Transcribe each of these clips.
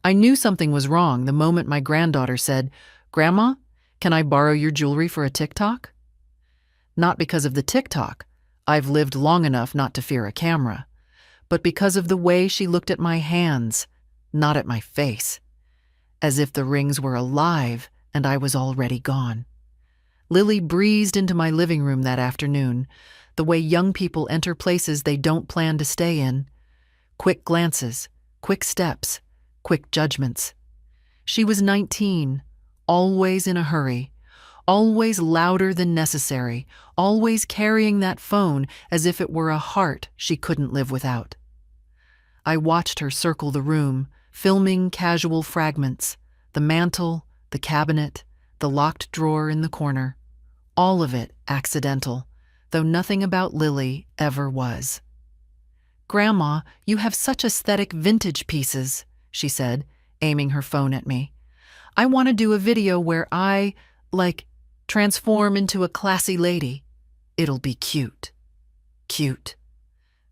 I knew something was wrong the moment my granddaughter said, "Grandma, can I borrow your jewelry for a TikTok?" Not because of the TikTok. I've lived long enough not to fear a camera. But because of the way she looked at my hands, not at my face. As if the rings were alive and I was already gone. Lily breezed into my living room that afternoon, the way young people enter places they don't plan to stay in. Quick glances, quick steps, quick judgments. She was 19, always in a hurry, always louder than necessary, always carrying that phone as if it were a heart she couldn't live without. I watched her circle the room, filming casual fragments, the mantle, the cabinet, the locked drawer in the corner. All of it accidental, though nothing about Lily ever was. "Grandma, you have such aesthetic vintage pieces," she said, aiming her phone at me. "I want to do a video where I, transform into a classy lady. It'll be cute." Cute.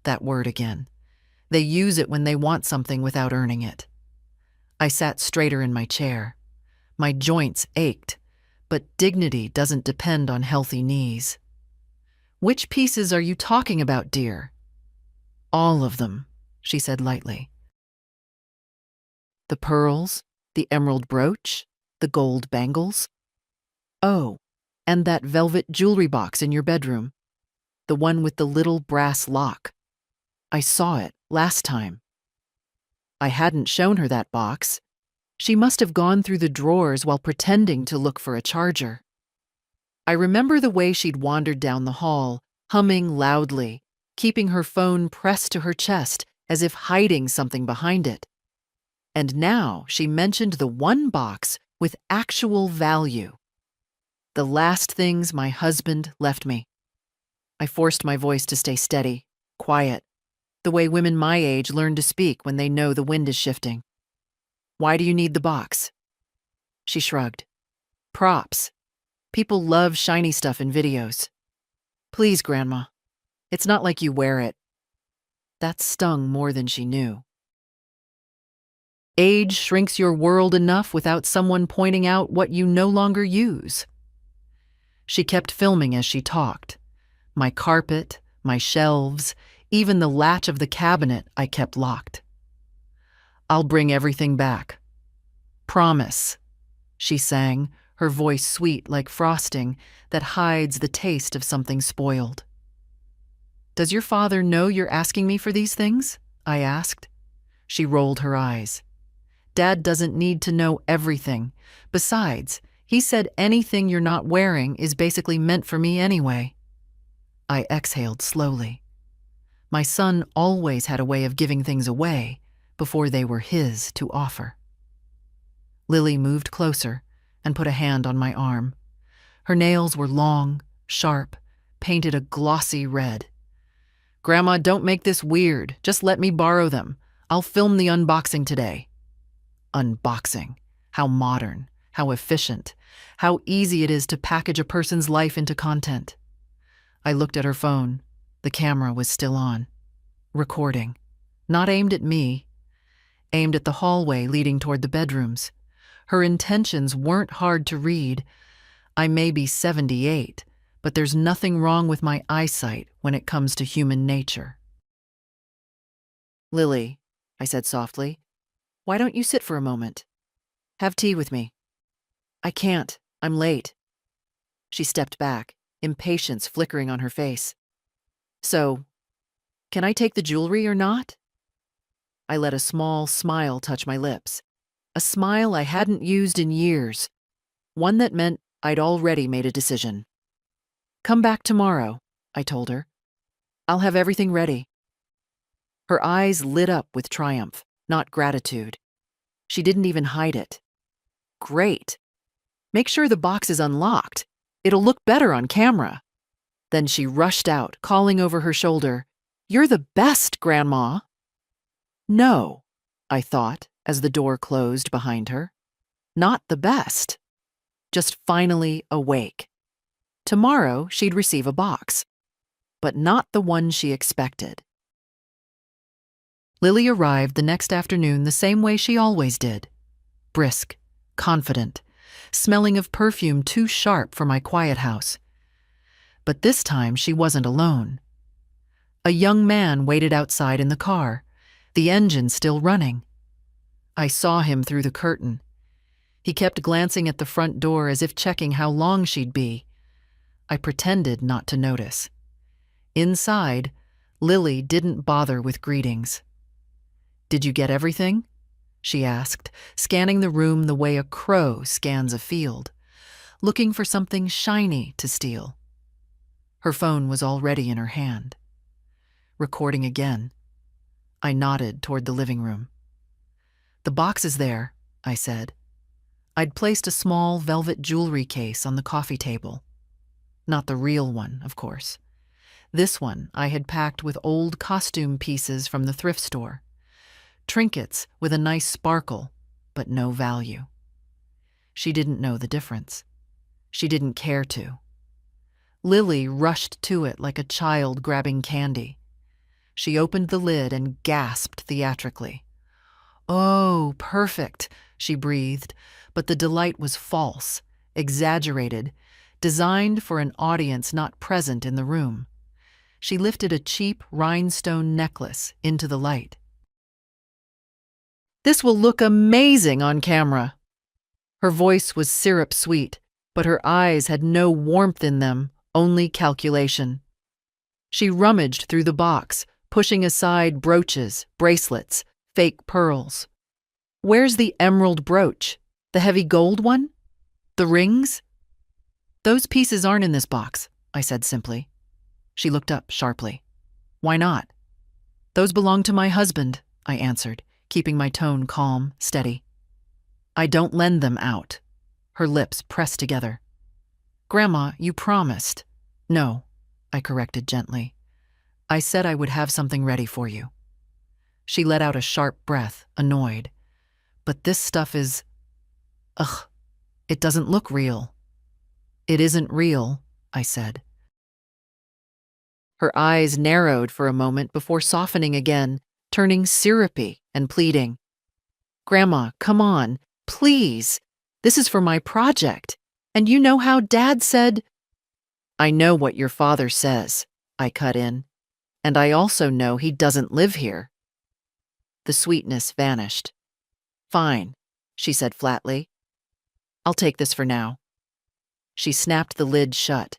That word again. They use it when they want something without earning it. I sat straighter in my chair. My joints ached, but dignity doesn't depend on healthy knees. "Which pieces are you talking about, dear?" "All of them," she said lightly. "The pearls, the emerald brooch, the gold bangles. Oh, and that velvet jewelry box in your bedroom, the one with the little brass lock. I saw it last time." I hadn't shown her that box. She must have gone through the drawers while pretending to look for a charger. I remember the way she'd wandered down the hall, humming loudly, keeping her phone pressed to her chest as if hiding something behind it. And now she mentioned the one box with actual value. The last things my husband left me. I forced my voice to stay steady, quiet, the way women my age learn to speak when they know the wind is shifting. "Why do you need the box?" She shrugged. "Props. People love shiny stuff in videos." "Please, Grandma. It's not like you wear it." That stung more than she knew. Age shrinks your world enough without someone pointing out what you no longer use. She kept filming as she talked. My carpet, my shelves, even the latch of the cabinet I kept locked. "I'll bring everything back. Promise," she sang, her voice sweet like frosting that hides the taste of something spoiled. "Does your father know you're asking me for these things?" I asked. She rolled her eyes. "Dad doesn't need to know everything. Besides, he said anything you're not wearing is basically meant for me anyway." I exhaled slowly. My son always had a way of giving things away before they were his to offer. Lily moved closer and put a hand on my arm. Her nails were long, sharp, painted a glossy red. "Grandma, don't make this weird. Just let me borrow them. I'll film the unboxing today." Unboxing. How modern, how efficient, how easy it is to package a person's life into content. I looked at her phone. The camera was still on. Recording. Not aimed at me. Aimed at the hallway leading toward the bedrooms. Her intentions weren't hard to read. I may be 78, but there's nothing wrong with my eyesight when it comes to human nature. "Lily," I said softly, "why don't you sit for a moment? Have tea with me." "I can't. I'm late." She stepped back, impatience flickering on her face. "So, can I take the jewelry or not?" I let a small smile touch my lips. A smile I hadn't used in years. One that meant I'd already made a decision. "Come back tomorrow," I told her. "I'll have everything ready." Her eyes lit up with triumph, not gratitude. She didn't even hide it. "Great. Make sure the box is unlocked. It'll look better on camera." Then she rushed out, calling over her shoulder, "You're the best, Grandma." No, I thought as the door closed behind her. Not the best. Just finally awake. Tomorrow she'd receive a box, but not the one she expected. Lily arrived the next afternoon the same way she always did. Brisk, confident, smelling of perfume too sharp for my quiet house. But this time she wasn't alone. A young man waited outside in the car, the engine still running. I saw him through the curtain. He kept glancing at the front door as if checking how long she'd be. I pretended not to notice. Inside, Lily didn't bother with greetings. "Did you get everything?" she asked, scanning the room the way a crow scans a field, looking for something shiny to steal. Her phone was already in her hand. Recording again. I nodded toward the living room. "The box is there," I said. I'd placed a small velvet jewelry case on the coffee table. Not the real one, of course. This one I had packed with old costume pieces from the thrift store. Trinkets with a nice sparkle, but no value. She didn't know the difference. She didn't care to. Lily rushed to it like a child grabbing candy. She opened the lid and gasped theatrically. "Oh, perfect," she breathed, but the delight was false, exaggerated, designed for an audience not present in the room. She lifted a cheap rhinestone necklace into the light. "This will look amazing on camera." Her voice was syrup sweet, but her eyes had no warmth in them, only calculation. She rummaged through the box, pushing aside brooches, bracelets, fake pearls. "Where's the emerald brooch? The heavy gold one? The rings?" "Those pieces aren't in this box," I said simply. She looked up sharply. "Why not?" "Those belong to my husband," I answered, keeping my tone calm, steady. "I don't lend them out." Her lips pressed together. "Grandma, you promised." "No," I corrected gently. "I said I would have something ready for you." She let out a sharp breath, annoyed. "But this stuff is... Ugh, it doesn't look real." "It isn't real," I said. Her eyes narrowed for a moment before softening again, turning syrupy and pleading. "Grandma, come on, please. This is for my project. And you know how Dad said..." "I know what your father says," I cut in. "And I also know he doesn't live here." The sweetness vanished. "Fine," she said flatly. "I'll take this for now." She snapped the lid shut.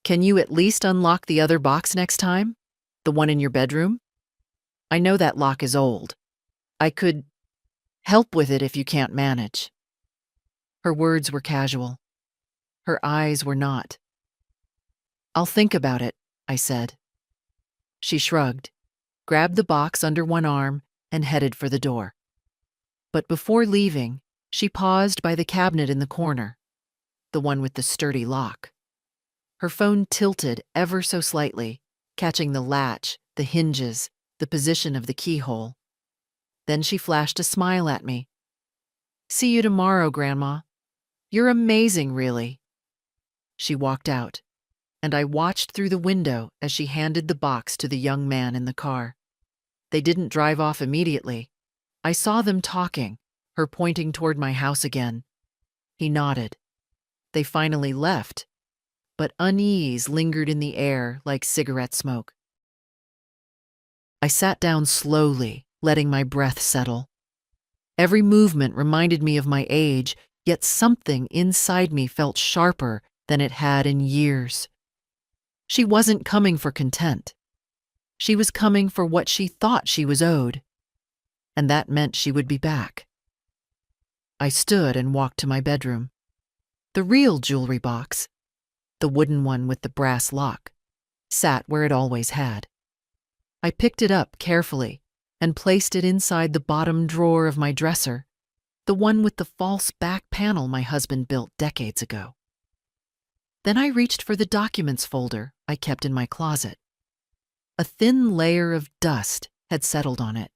"Can you at least unlock the other box next time? The one in your bedroom? I know that lock is old. I could help with it if you can't manage." Her words were casual. Her eyes were not. "I'll think about it," I said. She shrugged, grabbed the box under one arm, and headed for the door. But before leaving, she paused by the cabinet in the corner, the one with the sturdy lock. Her phone tilted ever so slightly, catching the latch, the hinges, the position of the keyhole. Then she flashed a smile at me. "See you tomorrow, Grandma. You're amazing, really." She walked out, and I watched through the window as she handed the box to the young man in the car. They didn't drive off immediately. I saw them talking, her pointing toward my house again. He nodded. They finally left, but unease lingered in the air like cigarette smoke. I sat down slowly, letting my breath settle. Every movement reminded me of my age, yet something inside me felt sharper than it had in years. She wasn't coming for content. She was coming for what she thought she was owed, and that meant she would be back. I stood and walked to my bedroom. The real jewelry box, the wooden one with the brass lock, sat where it always had. I picked it up carefully and placed it inside the bottom drawer of my dresser, the one with the false back panel my husband built decades ago. Then I reached for the documents folder I kept in my closet. A thin layer of dust had settled on it.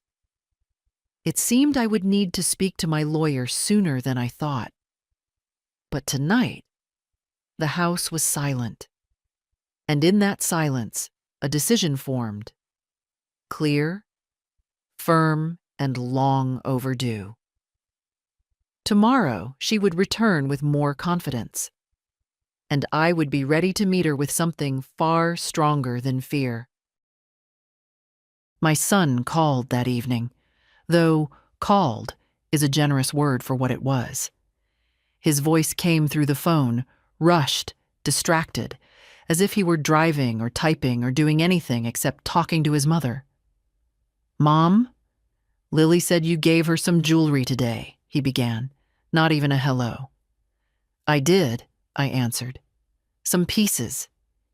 It seemed I would need to speak to my lawyer sooner than I thought. But tonight, the house was silent. And in that silence, a decision formed. Clear, firm and long overdue. Tomorrow, she would return with more confidence, and I would be ready to meet her with something far stronger than fear. My son called that evening, though called is a generous word for what it was. His voice came through the phone, rushed, distracted, as if he were driving or typing or doing anything except talking to his mother. "Mom, Lily said you gave her some jewelry today," he began, not even a hello. "I did," I answered. "Some pieces."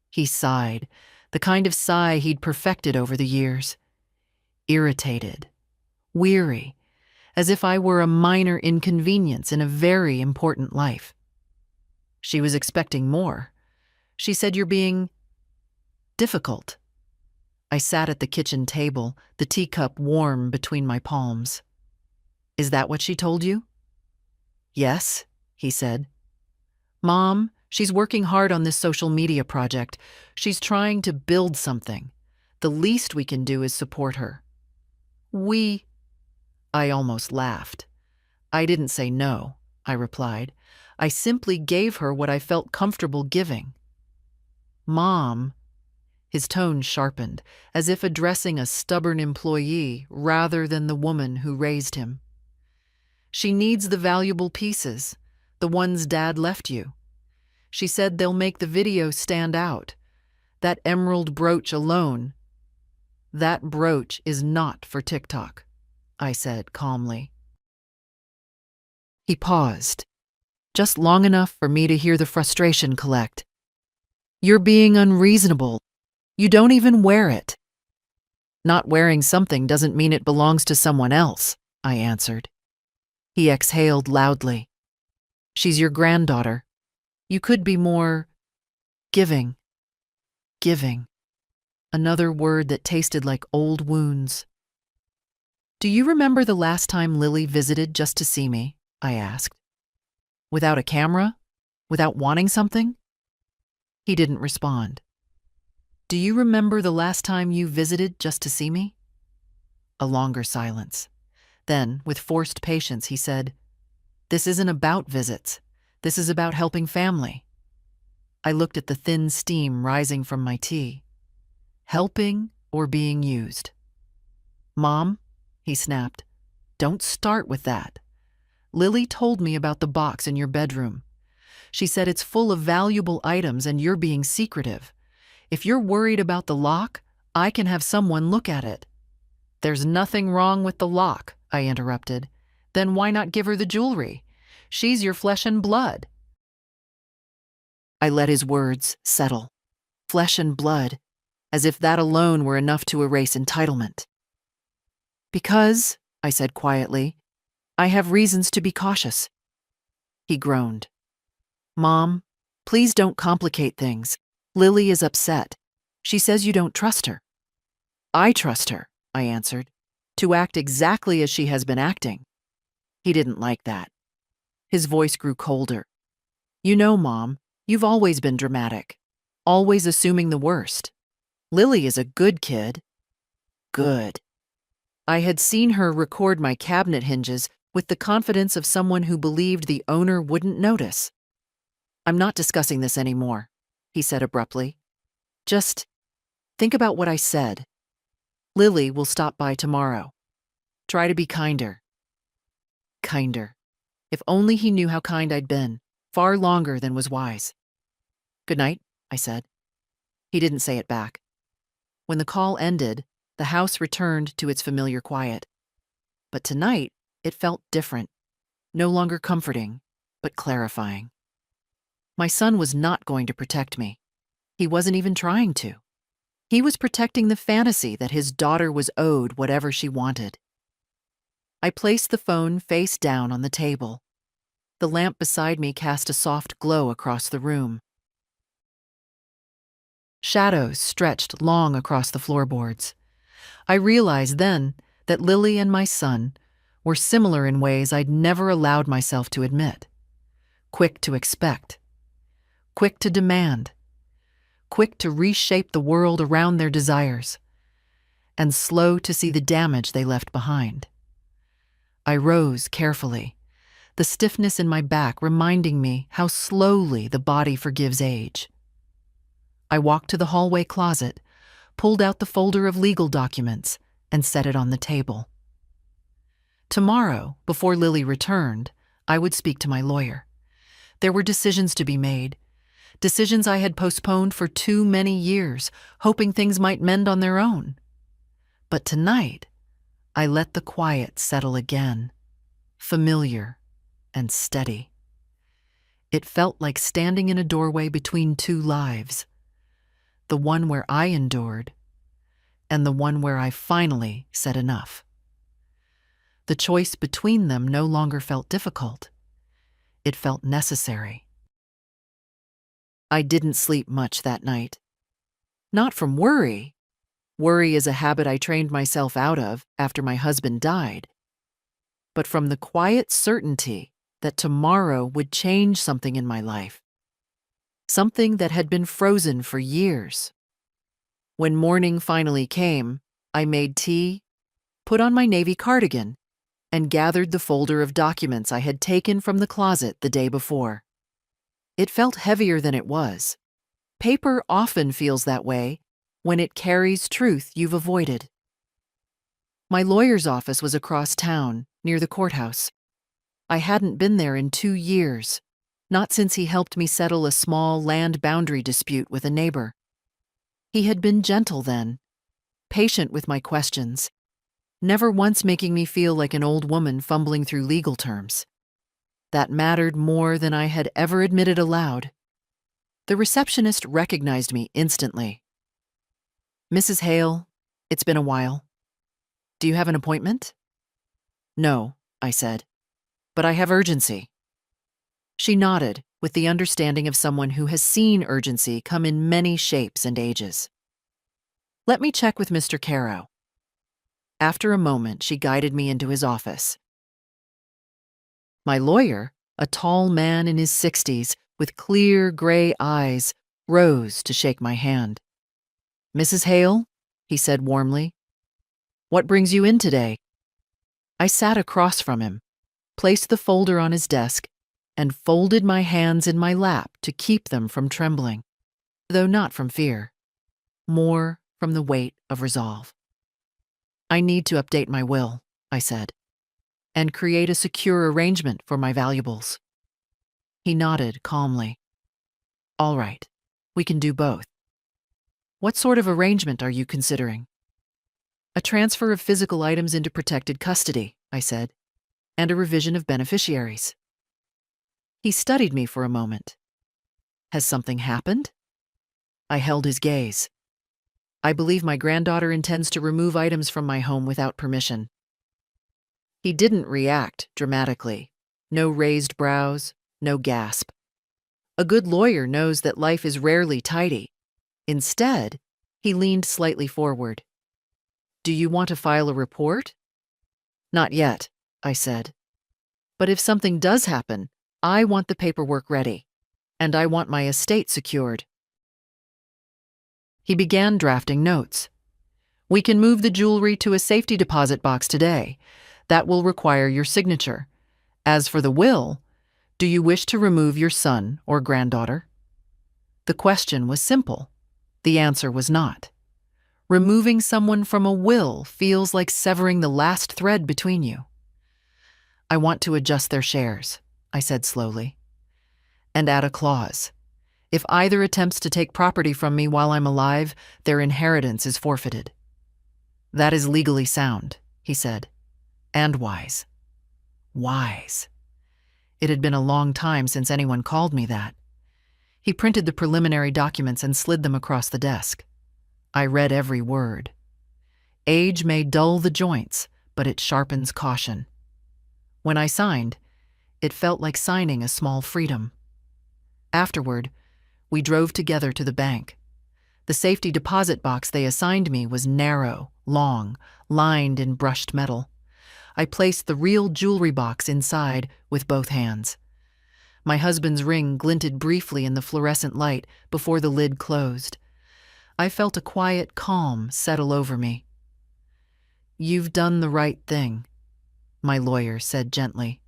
He sighed, the kind of sigh he'd perfected over the years. Irritated, weary, as if I were a minor inconvenience in a very important life. She was expecting more. She said you're being difficult. I sat at the kitchen table, the teacup warm between my palms. "Is that what she told you?" "Yes," he said. "Mom, she's working hard on this social media project. She's trying to build something. The least we can do is support her." I almost laughed. "I didn't say no," I replied. "I simply gave her what I felt comfortable giving." "Mom," his tone sharpened, as if addressing a stubborn employee rather than the woman who raised him. "She needs the valuable pieces, the ones Dad left you. She said they'll make the video stand out. That emerald brooch alone." "That brooch is not for TikTok," I said calmly. He paused, just long enough for me to hear the frustration collect. "You're being unreasonable. You don't even wear it." "Not wearing something doesn't mean it belongs to someone else," I answered. He exhaled loudly. "She's your granddaughter. You could be more giving." Giving. Another word that tasted like old wounds. "Do you remember the last time Lily visited just to see me?" I asked. "Without a camera? Without wanting something?" He didn't respond. "Do you remember the last time you visited just to see me?" A longer silence. Then, with forced patience, he said, "This isn't about visits. This is about helping family." I looked at the thin steam rising from my tea. Helping or being used? "Mom," he snapped, "don't start with that. Lily told me about the box in your bedroom. She said it's full of valuable items and you're being secretive. If you're worried about the lock, I can have someone look at it." "There's nothing wrong with the lock," I interrupted. "Then why not give her the jewelry? She's your flesh and blood." I let his words settle. Flesh and blood, as if that alone were enough to erase entitlement. "Because," I said quietly, "I have reasons to be cautious." He groaned. "Mom, please don't complicate things. Lily is upset. She says you don't trust her." "I trust her," I answered, "to act exactly as she has been acting." He didn't like that. His voice grew colder. "You know, Mom, you've always been dramatic, always assuming the worst. Lily is a good kid." Good. I had seen her record my cabinet hinges with the confidence of someone who believed the owner wouldn't notice. "I'm not discussing this anymore," he said abruptly. "Just think about what I said. Lily will stop by tomorrow. Try to be kinder." Kinder. If only he knew how kind I'd been, far longer than was wise. "Good night," I said. He didn't say it back. When the call ended, the house returned to its familiar quiet. But tonight, it felt different. No longer comforting, but clarifying. My son was not going to protect me. He wasn't even trying to. He was protecting the fantasy that his daughter was owed whatever she wanted. I placed the phone face down on the table. The lamp beside me cast a soft glow across the room. Shadows stretched long across the floorboards. I realized then that Lily and my son were similar in ways I'd never allowed myself to admit. Quick to expect. Quick to demand. Quick to reshape the world around their desires. and slow to see the damage they left behind. I rose carefully, the stiffness in my back reminding me how slowly the body forgives age. I walked to the hallway closet, pulled out the folder of legal documents, and set it on the table. Tomorrow, before Lily returned, I would speak to my lawyer. There were decisions to be made, decisions I had postponed for too many years, hoping things might mend on their own. But tonight, I let the quiet settle again, familiar and steady. It felt like standing in a doorway between two lives, the one where I endured and the one where I finally said enough. The choice between them no longer felt difficult. It felt necessary. I didn't sleep much that night. Not from worry. Worry is a habit I trained myself out of after my husband died. But from the quiet certainty that tomorrow would change something in my life. Something that had been frozen for years. When morning finally came, I made tea, put on my navy cardigan, and gathered the folder of documents I had taken from the closet the day before. It felt heavier than it was. Paper often feels that way when it carries truth you've avoided. My lawyer's office was across town, near the courthouse. I hadn't been there in 2 years, not since he helped me settle a small land boundary dispute with a neighbor. He had been gentle then, patient with my questions, never once making me feel like an old woman fumbling through legal terms. That mattered more than I had ever admitted aloud. The receptionist recognized me instantly. "Mrs. Hale, it's been a while. Do you have an appointment?" "No," I said, "but I have urgency." She nodded with the understanding of someone who has seen urgency come in many shapes and ages. "Let me check with Mr. Caro." After a moment, she guided me into his office. My lawyer, a tall man in his 60s with clear gray eyes, rose to shake my hand. "Mrs. Hale," he said warmly, "what brings you in today?" I sat across from him, placed the folder on his desk, and folded my hands in my lap to keep them from trembling, though not from fear, more from the weight of resolve. "I need to update my will," I said, "and create a secure arrangement for my valuables." He nodded calmly. "All right, we can do both. What sort of arrangement are you considering?" "A transfer of physical items into protected custody," I said, "and a revision of beneficiaries." He studied me for a moment. "Has something happened?" I held his gaze. "I believe my granddaughter intends to remove items from my home without permission." He didn't react dramatically. No raised brows, no gasp. A good lawyer knows that life is rarely tidy. Instead, he leaned slightly forward. "Do you want to file a report?" "Not yet," I said. "But if something does happen, I want the paperwork ready, and I want my estate secured." He began drafting notes. "We can move the jewelry to a safety deposit box today. That will require your signature. As for the will, do you wish to remove your son or granddaughter?" The question was simple. The answer was not. Removing someone from a will feels like severing the last thread between you. "I want to adjust their shares," I said slowly, "and add a clause. If either attempts to take property from me while I'm alive, their inheritance is forfeited." "That is legally sound," he said, "and wise." Wise. It had been a long time since anyone called me that. He printed the preliminary documents and slid them across the desk. I read every word. Age may dull the joints, but it sharpens caution. When I signed, it felt like signing a small freedom. Afterward, we drove together to the bank. The safety deposit box they assigned me was narrow, long, lined in brushed metal. I placed the real jewelry box inside with both hands. My husband's ring glinted briefly in the fluorescent light before the lid closed. I felt a quiet calm settle over me. "You've done the right thing," my lawyer said gently.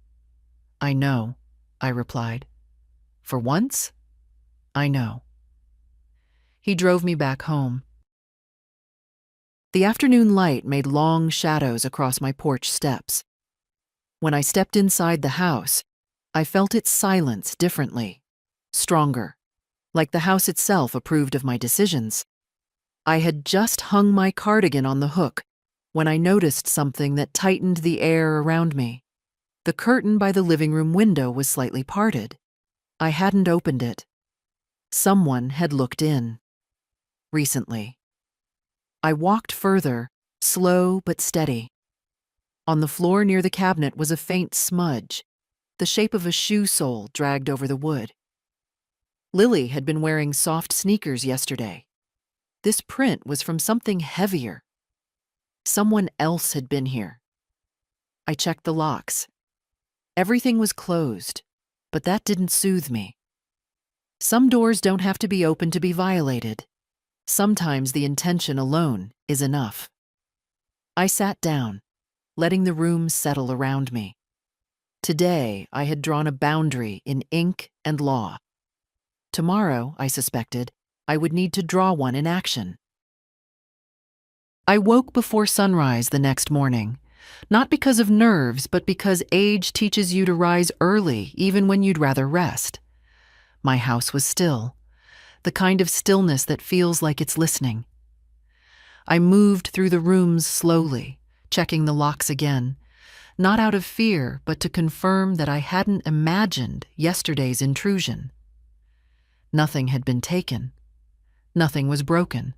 "I know," I replied. "For once, I know." He drove me back home. The afternoon light made long shadows across my porch steps. When I stepped inside the house, I felt its silence differently, stronger, like the house itself approved of my decisions. I had just hung my cardigan on the hook when I noticed something that tightened the air around me. The curtain by the living room window was slightly parted. I hadn't opened it. Someone had looked in. Recently. I walked further, slow but steady. On the floor near the cabinet was a faint smudge, the shape of a shoe sole dragged over the wood. Lily had been wearing soft sneakers yesterday. This print was from something heavier. Someone else had been here. I checked the locks. Everything was closed, but that didn't soothe me. Some doors don't have to be open to be violated. Sometimes the intention alone is enough. I sat down, letting the room settle around me. Today, I had drawn a boundary in ink and law. Tomorrow, I suspected, I would need to draw one in action. I woke before sunrise the next morning, not because of nerves, but because age teaches you to rise early even when you'd rather rest. My house was still, the kind of stillness that feels like it's listening. I moved through the rooms slowly, checking the locks again, not out of fear, but to confirm that I hadn't imagined yesterday's intrusion. Nothing had been taken. Nothing was broken.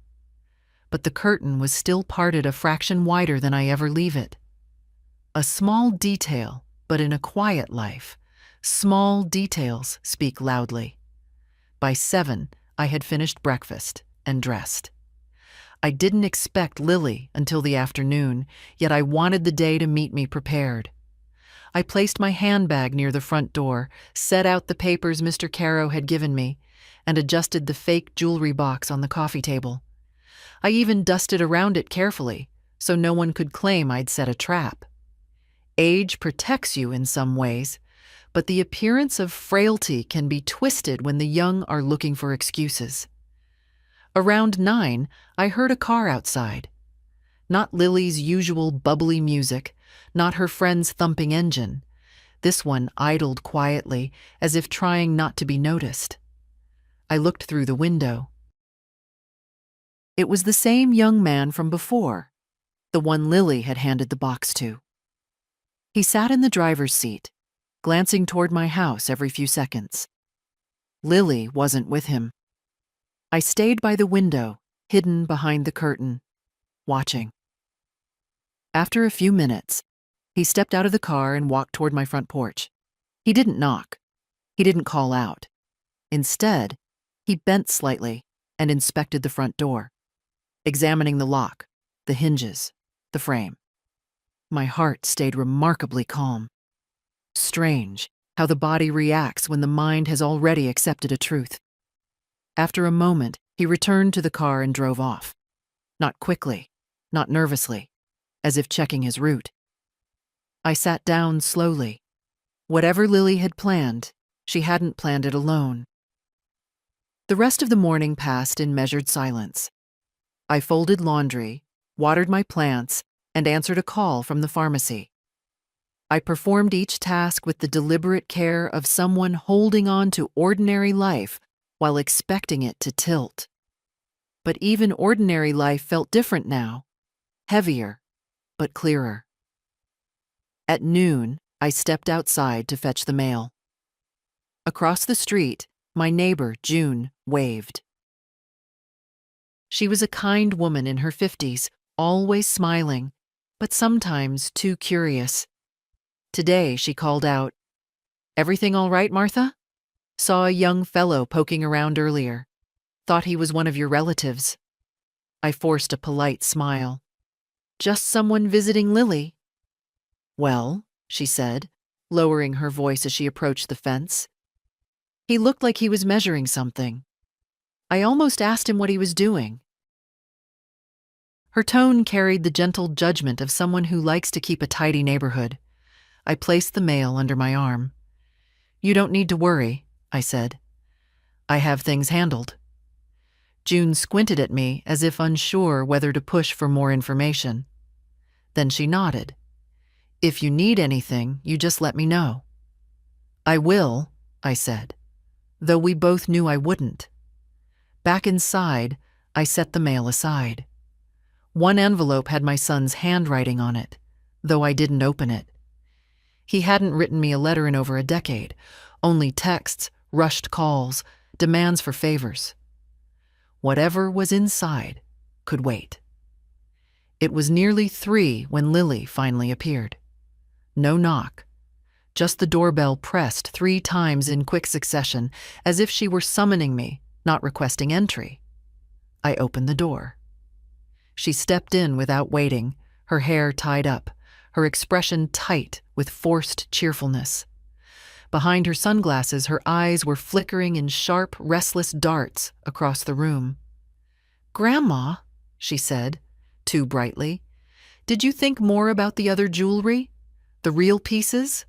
But the curtain was still parted a fraction wider than I ever leave it. A small detail, but in a quiet life, small details speak loudly. By 7, I had finished breakfast and dressed. I didn't expect Lily until the afternoon, yet I wanted the day to meet me prepared. I placed my handbag near the front door, set out the papers Mr. Caro had given me, and adjusted the fake jewelry box on the coffee table. I even dusted around it carefully, so no one could claim I'd set a trap. Age protects you in some ways, but the appearance of frailty can be twisted when the young are looking for excuses. Around 9, I heard a car outside. Not Lily's usual bubbly music, not her friend's thumping engine. This one idled quietly, as if trying not to be noticed. I looked through the window. It was the same young man from before, the one Lily had handed the box to. He sat in the driver's seat, glancing toward my house every few seconds. Lily wasn't with him. I stayed by the window, hidden behind the curtain, watching. After a few minutes, he stepped out of the car and walked toward my front porch. He didn't knock. He didn't call out. Instead, he bent slightly and inspected the front door, examining the lock, the hinges, the frame. My heart stayed remarkably calm. Strange how the body reacts when the mind has already accepted a truth. After a moment, he returned to the car and drove off. Not quickly, not nervously, as if checking his route. I sat down slowly. Whatever Lily had planned, she hadn't planned it alone. The rest of the morning passed in measured silence. I folded laundry, watered my plants, and answered a call from the pharmacy. I performed each task with the deliberate care of someone holding on to ordinary life while expecting it to tilt. But even ordinary life felt different now, heavier, but clearer. At noon, I stepped outside to fetch the mail. Across the street, my neighbor, June, waved. She was a kind woman in her 50s, always smiling, but sometimes too curious. Today, she called out, "Everything all right, Martha? Saw a young fellow poking around earlier. Thought he was one of your relatives." I forced a polite smile. "Just someone visiting Lily." "Well," she said, lowering her voice as she approached the fence. "He looked like he was measuring something. I almost asked him what he was doing." Her tone carried the gentle judgment of someone who likes to keep a tidy neighborhood. I placed the mail under my arm. "You don't need to worry," I said. "I have things handled." June squinted at me as if unsure whether to push for more information. Then she nodded. "If you need anything, you just let me know." "I will," I said, though we both knew I wouldn't. Back inside, I set the mail aside. One envelope had my son's handwriting on it, though I didn't open it. He hadn't written me a letter in over a decade, only texts, rushed calls, demands for favors. Whatever was inside could wait. It was nearly 3 when Lily finally appeared. No knock, just the doorbell pressed 3 times in quick succession, as if she were summoning me, not requesting entry. I opened the door. She stepped in without waiting, her hair tied up, her expression tight with forced cheerfulness. Behind her sunglasses, her eyes were flickering in sharp, restless darts across the room. "Grandma," she said, too brightly, "did you think more about the other jewelry? The real pieces?"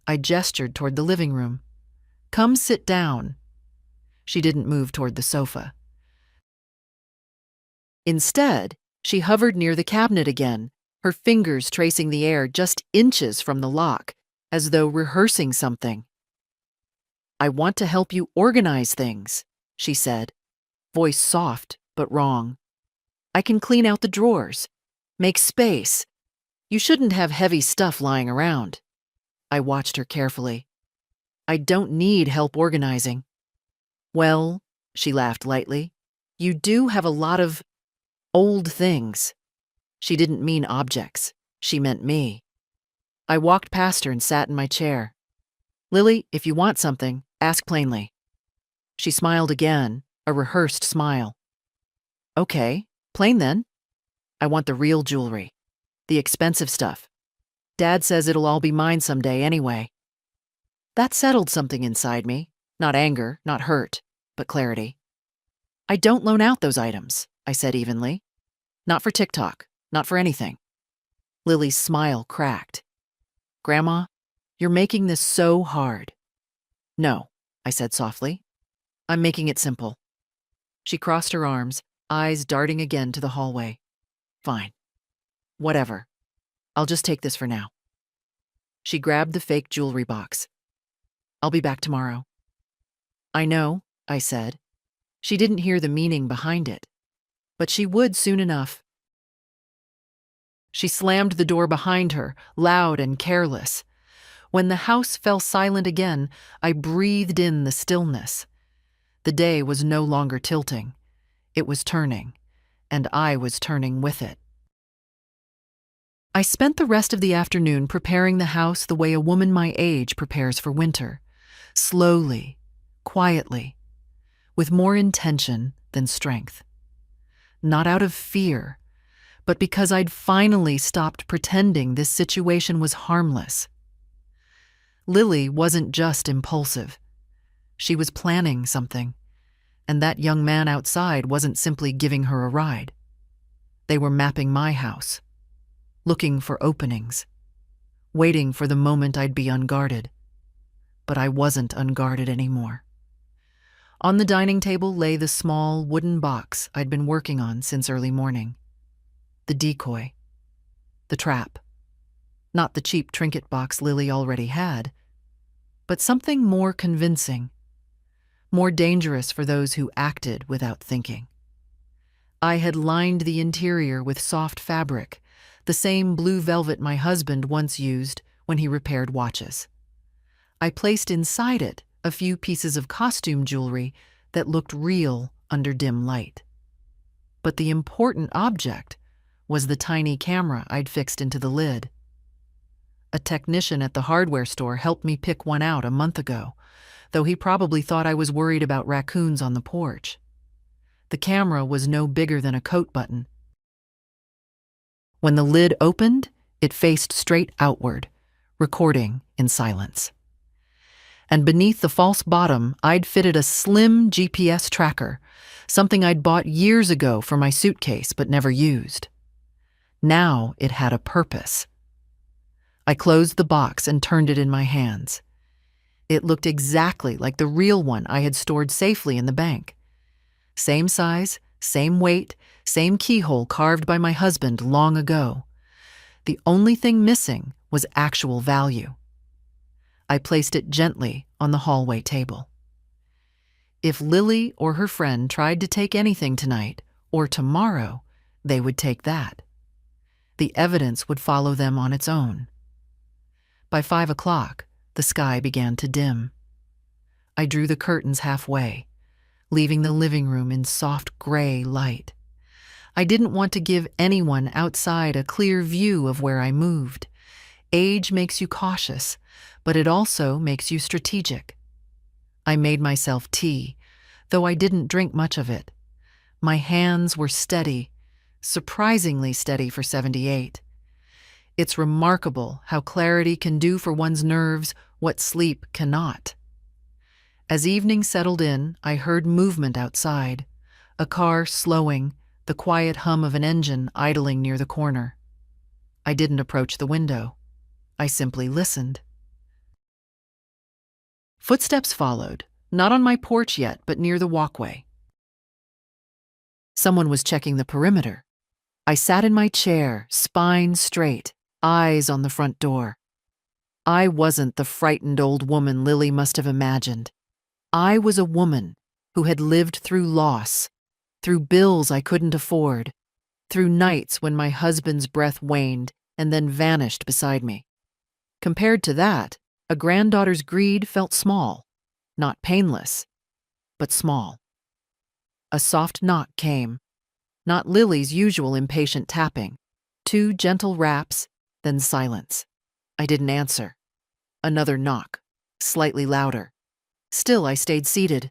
I gestured toward the living room. "Come sit down." She didn't move toward the sofa. Instead, she hovered near the cabinet again, her fingers tracing the air just inches from the lock, as though rehearsing something. "I want to help you organize things," she said, voice soft but wrong. "I can clean out the drawers, make space. You shouldn't have heavy stuff lying around." I watched her carefully. "I don't need help organizing." "Well," she laughed lightly, "you do have a lot of old things." She didn't mean objects. She meant me. I walked past her and sat in my chair. "Lily, if you want something, ask plainly." She smiled again, a rehearsed smile. "Okay, plain then. I want the real jewelry. The expensive stuff. Dad says it'll all be mine someday anyway." That settled something inside me. Not anger, not hurt, but clarity. "I don't loan out those items," I said evenly. "Not for TikTok, not for anything." Lily's smile cracked. "Grandma, you're making this so hard." "No," I said softly. "I'm making it simple." She crossed her arms, eyes darting again to the hallway. "Fine. Whatever. I'll just take this for now." She grabbed the fake jewelry box. "I'll be back tomorrow." "I know," I said. She didn't hear the meaning behind it, but she would soon enough. She slammed the door behind her, loud and careless. When the house fell silent again, I breathed in the stillness. The day was no longer tilting. It was turning, and I was turning with it. I spent the rest of the afternoon preparing the house the way a woman my age prepares for winter. Slowly, quietly, with more intention than strength. Not out of fear, but because I'd finally stopped pretending this situation was harmless. Lily wasn't just impulsive. She was planning something, and that young man outside wasn't simply giving her a ride. They were mapping my house, looking for openings, waiting for the moment I'd be unguarded. But I wasn't unguarded anymore. On the dining table lay the small wooden box I'd been working on since early morning. The decoy. The trap. Not the cheap trinket box Lily already had, but something more convincing, more dangerous for those who acted without thinking. I had lined the interior with soft fabric, the same blue velvet my husband once used when he repaired watches. I placed inside it a few pieces of costume jewelry that looked real under dim light. But the important object was the tiny camera I'd fixed into the lid. A technician at the hardware store helped me pick one out a month ago, though he probably thought I was worried about raccoons on the porch. The camera was no bigger than a coat button. When the lid opened, it faced straight outward, recording in silence. And beneath the false bottom, I'd fitted a slim GPS tracker, something I'd bought years ago for my suitcase but never used. Now it had a purpose. I closed the box and turned it in my hands. It looked exactly like the real one I had stored safely in the bank. Same size, same weight, same keyhole carved by my husband long ago. The only thing missing was actual value. I placed it gently on the hallway table. If Lily or her friend tried to take anything tonight or tomorrow, they would take that. The evidence would follow them on its own. By 5 o'clock, the sky began to dim. I drew the curtains halfway, leaving the living room in soft gray light. I didn't want to give anyone outside a clear view of where I moved. Age makes you cautious, but it also makes you strategic. I made myself tea, though I didn't drink much of it. My hands were steady, surprisingly steady for 78. It's remarkable how clarity can do for one's nerves what sleep cannot. As evening settled in, I heard movement outside, a car slowing, the quiet hum of an engine idling near the corner. I didn't approach the window. I simply listened. Footsteps followed, not on my porch yet, but near the walkway. Someone was checking the perimeter. I sat in my chair, spine straight, eyes on the front door. I wasn't the frightened old woman Lily must have imagined. I was a woman who had lived through loss, through bills I couldn't afford, through nights when my husband's breath waned and then vanished beside me. Compared to that, a granddaughter's greed felt small, not painless, but small. A soft knock came, not Lily's usual impatient tapping, 2 gentle raps, then silence. I didn't answer. Another knock, slightly louder. Still, I stayed seated.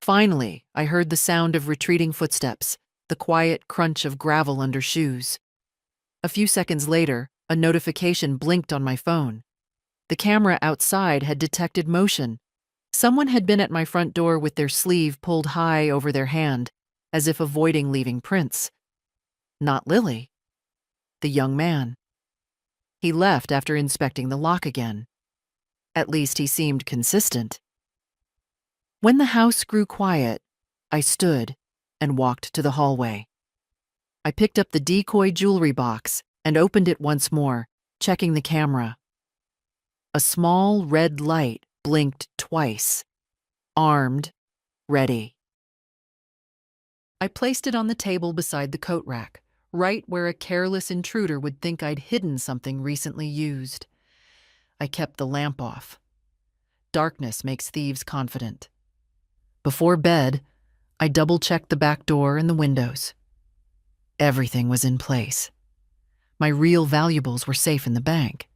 Finally, I heard the sound of retreating footsteps, the quiet crunch of gravel under shoes. A few seconds later, a notification blinked on my phone. The camera outside had detected motion. Someone had been at my front door with their sleeve pulled high over their hand, as if avoiding leaving prints. Not Lily. The young man. He left after inspecting the lock again. At least he seemed consistent. When the house grew quiet, I stood and walked to the hallway. I picked up the decoy jewelry box and opened it once more, checking the camera. A small red light blinked twice. Armed, ready. I placed it on the table beside the coat rack, right where a careless intruder would think I'd hidden something recently used. I kept the lamp off. Darkness makes thieves confident. Before bed, I double-checked the back door and the windows. Everything was in place. My real valuables were safe in the bank.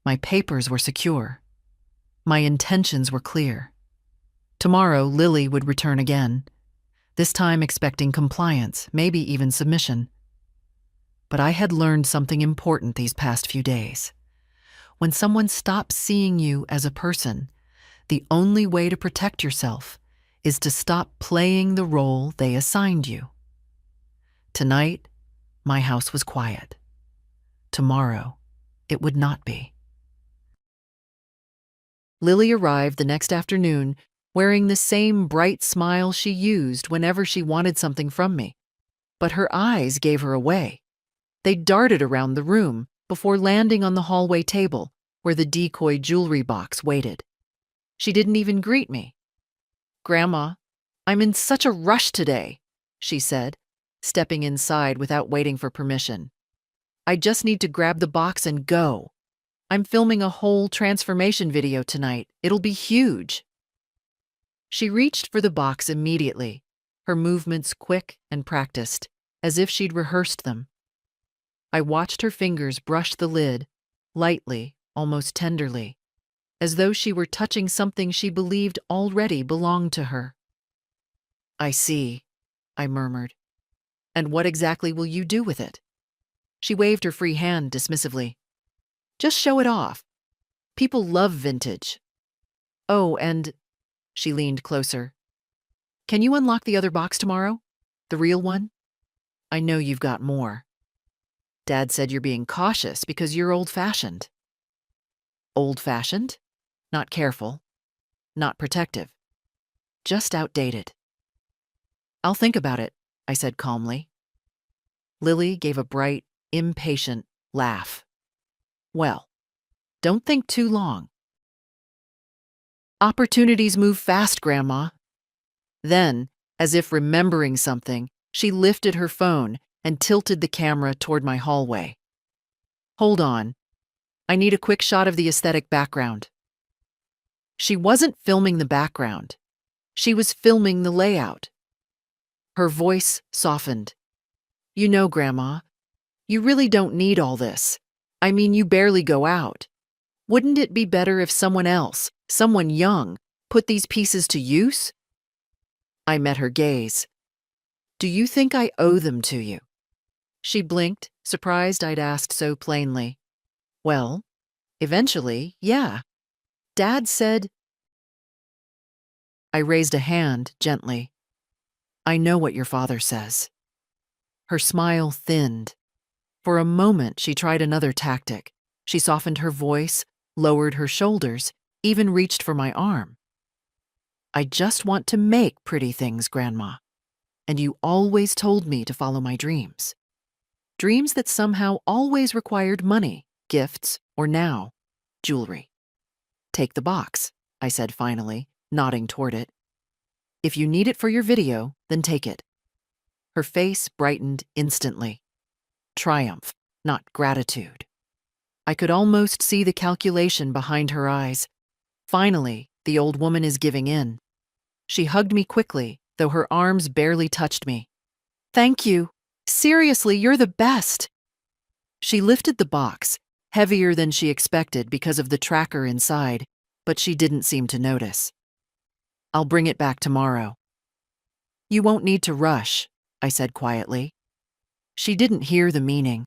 My papers were secure. My intentions were clear. Tomorrow, Lily would return again, this time expecting compliance, maybe even submission. But I had learned something important these past few days. When someone stops seeing you as a person, the only way to protect yourself is to stop playing the role they assigned you. Tonight, my house was quiet. Tomorrow, it would not be. Lily arrived the next afternoon wearing the same bright smile she used whenever she wanted something from me. But her eyes gave her away. They darted around the room before landing on the hallway table where the decoy jewelry box waited. She didn't even greet me. "Grandma, I'm in such a rush today," she said, stepping inside without waiting for permission. "I just need to grab the box and go. I'm filming a whole transformation video tonight. It'll be huge." She reached for the box immediately, her movements quick and practiced, as if she'd rehearsed them. I watched her fingers brush the lid, lightly, almost tenderly, as though she were touching something she believed already belonged to her. "I see," I murmured. "And what exactly will you do with it?" She waved her free hand dismissively. "Just show it off. People love vintage. Oh, and..." She leaned closer. Can you unlock the other box tomorrow? The real one? I know you've got more. Dad said you're being cautious because you're old-fashioned. Old-fashioned? Not careful. Not protective. Just outdated. I'll think about it, I said calmly. Lily gave a bright, impatient laugh. Well, don't think too long. Opportunities move fast, Grandma. Then, as if remembering something, she lifted her phone and tilted the camera toward my hallway. Hold on. I need a quick shot of the aesthetic background. She wasn't filming the background. She was filming the layout. Her voice softened. You know, Grandma, you really don't need all this. I mean, you barely go out. Wouldn't it be better if someone else, someone young, put these pieces to use? I met her gaze. Do you think I owe them to you? She blinked, surprised I'd asked so plainly. Well, eventually, yeah. Dad said. I raised a hand gently. I know what your father says. Her smile thinned. For a moment, she tried another tactic. She softened her voice, lowered her shoulders, even reached for my arm. I just want to make pretty things, Grandma. And you always told me to follow my dreams. Dreams that somehow always required money, gifts, or now, jewelry. Take the box, I said finally, nodding toward it. If you need it for your video, then take it. Her face brightened instantly. Triumph, not gratitude. I could almost see the calculation behind her eyes. Finally, the old woman is giving in. She hugged me quickly, though her arms barely touched me. Thank you. Seriously, you're the best. She lifted the box, heavier than she expected because of the tracker inside, but she didn't seem to notice. I'll bring it back tomorrow. You won't need to rush, I said quietly. She didn't hear the meaning.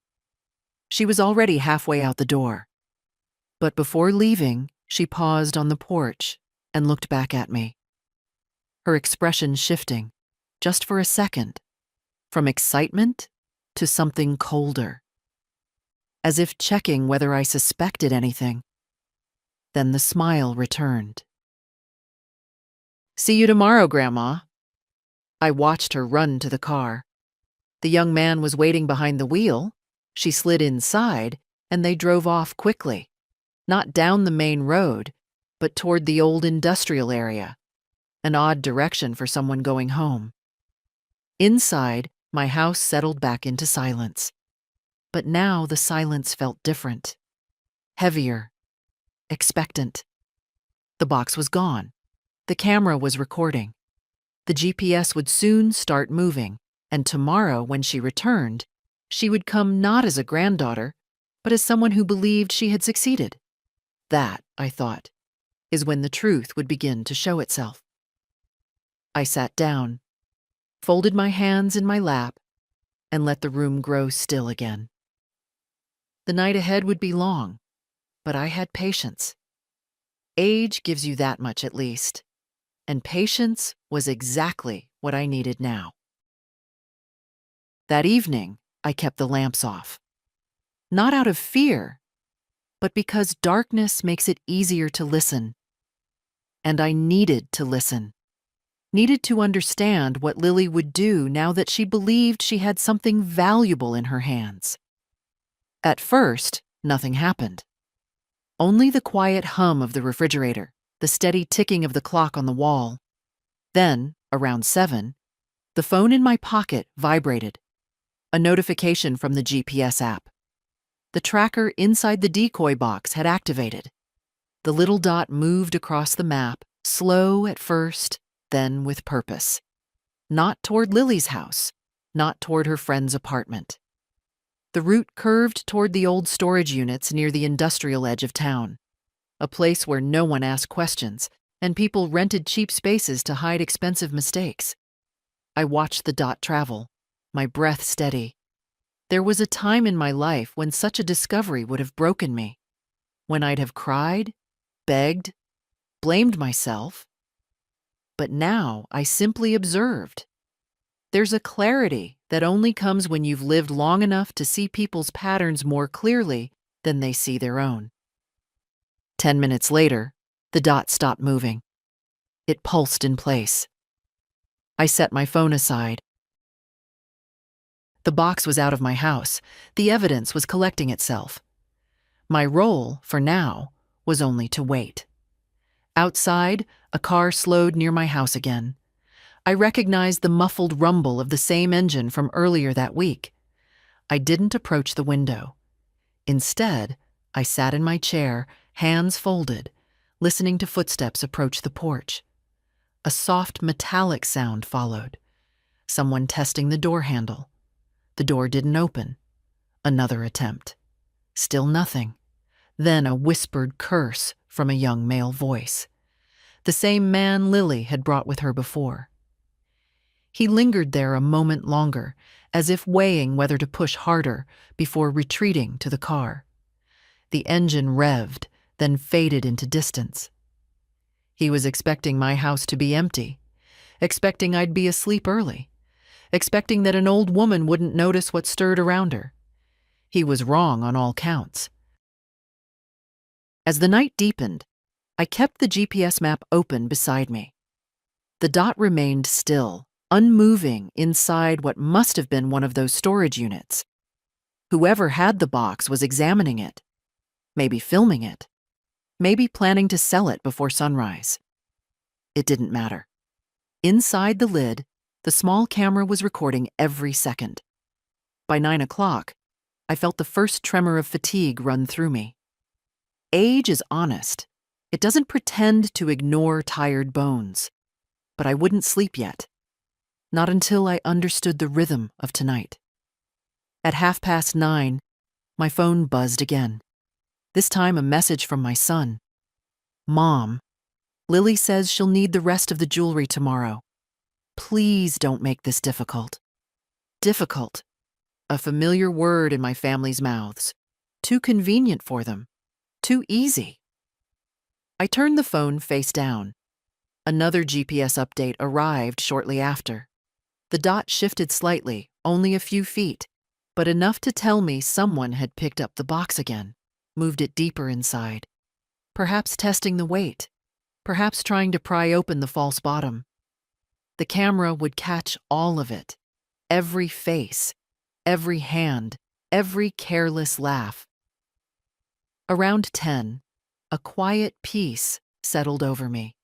She was already halfway out the door. But before leaving, she paused on the porch and looked back at me. Her expression shifting, just for a second, from excitement to something colder, as if checking whether I suspected anything. Then the smile returned. See you tomorrow, Grandma. I watched her run to the car. The young man was waiting behind the wheel. She slid inside, and they drove off quickly, not down the main road, but toward the old industrial area, an odd direction for someone going home. Inside, my house settled back into silence. But now the silence felt different, heavier, expectant. The box was gone. The camera was recording. The GPS would soon start moving, and tomorrow, when she returned, she would come not as a granddaughter, but as someone who believed she had succeeded. That, I thought, is when the truth would begin to show itself. I sat down, folded my hands in my lap, and let the room grow still again. The night ahead would be long, but I had patience. Age gives you that much at least, and patience was exactly what I needed now. That evening, I kept the lamps off. Not out of fear, but because darkness makes it easier to listen. And I needed to listen. Needed to understand what Lily would do now that she believed she had something valuable in her hands. At first, nothing happened. Only the quiet hum of the refrigerator, the steady ticking of the clock on the wall. Then, around 7, the phone in my pocket vibrated. A notification from the GPS app. The tracker inside the decoy box had activated. The little dot moved across the map, slow at first, then with purpose. Not toward Lily's house, not toward her friend's apartment. The route curved toward the old storage units near the industrial edge of town, a place where no one asked questions, and people rented cheap spaces to hide expensive mistakes. I watched the dot travel, my breath steady. There was a time in my life when such a discovery would have broken me, when I'd have cried, begged, blamed myself. But now I simply observed. There's a clarity that only comes when you've lived long enough to see people's patterns more clearly than they see their own. 10 minutes later, the dot stopped moving. It pulsed in place. I set my phone aside. The box was out of my house. The evidence was collecting itself. My role, for now, was only to wait. Outside, a car slowed near my house again. I recognized the muffled rumble of the same engine from earlier that week. I didn't approach the window. Instead, I sat in my chair, hands folded, listening to footsteps approach the porch. A soft metallic sound followed. Someone testing the door handle. The door didn't open. Another attempt. Still nothing. Then a whispered curse from a young male voice. The same man Lily had brought with her before. He lingered there a moment longer, as if weighing whether to push harder before retreating to the car. The engine revved, then faded into distance. He was expecting my house to be empty, expecting I'd be asleep early, expecting that an old woman wouldn't notice what stirred around her. He was wrong on all counts. As the night deepened, I kept the GPS map open beside me. The dot remained still, unmoving inside what must have been one of those storage units. Whoever had the box was examining it, maybe filming it, maybe planning to sell it before sunrise. It didn't matter. Inside the lid, the small camera was recording every second. By 9 o'clock, I felt the first tremor of fatigue run through me. Age is honest. It doesn't pretend to ignore tired bones. But I wouldn't sleep yet. Not until I understood the rhythm of tonight. At 9:30, my phone buzzed again. This time a message from my son. "Mom, Lily says she'll need the rest of the jewelry tomorrow. Please don't make this difficult." Difficult. A familiar word in my family's mouths. Too convenient for them. Too easy. I turned the phone face down. Another GPS update arrived shortly after. The dot shifted slightly, only a few feet, but enough to tell me someone had picked up the box again, moved it deeper inside. Perhaps testing the weight, perhaps trying to pry open the false bottom. The camera would catch all of it, every face, every hand, every careless laugh. Around 10, a quiet peace settled over me.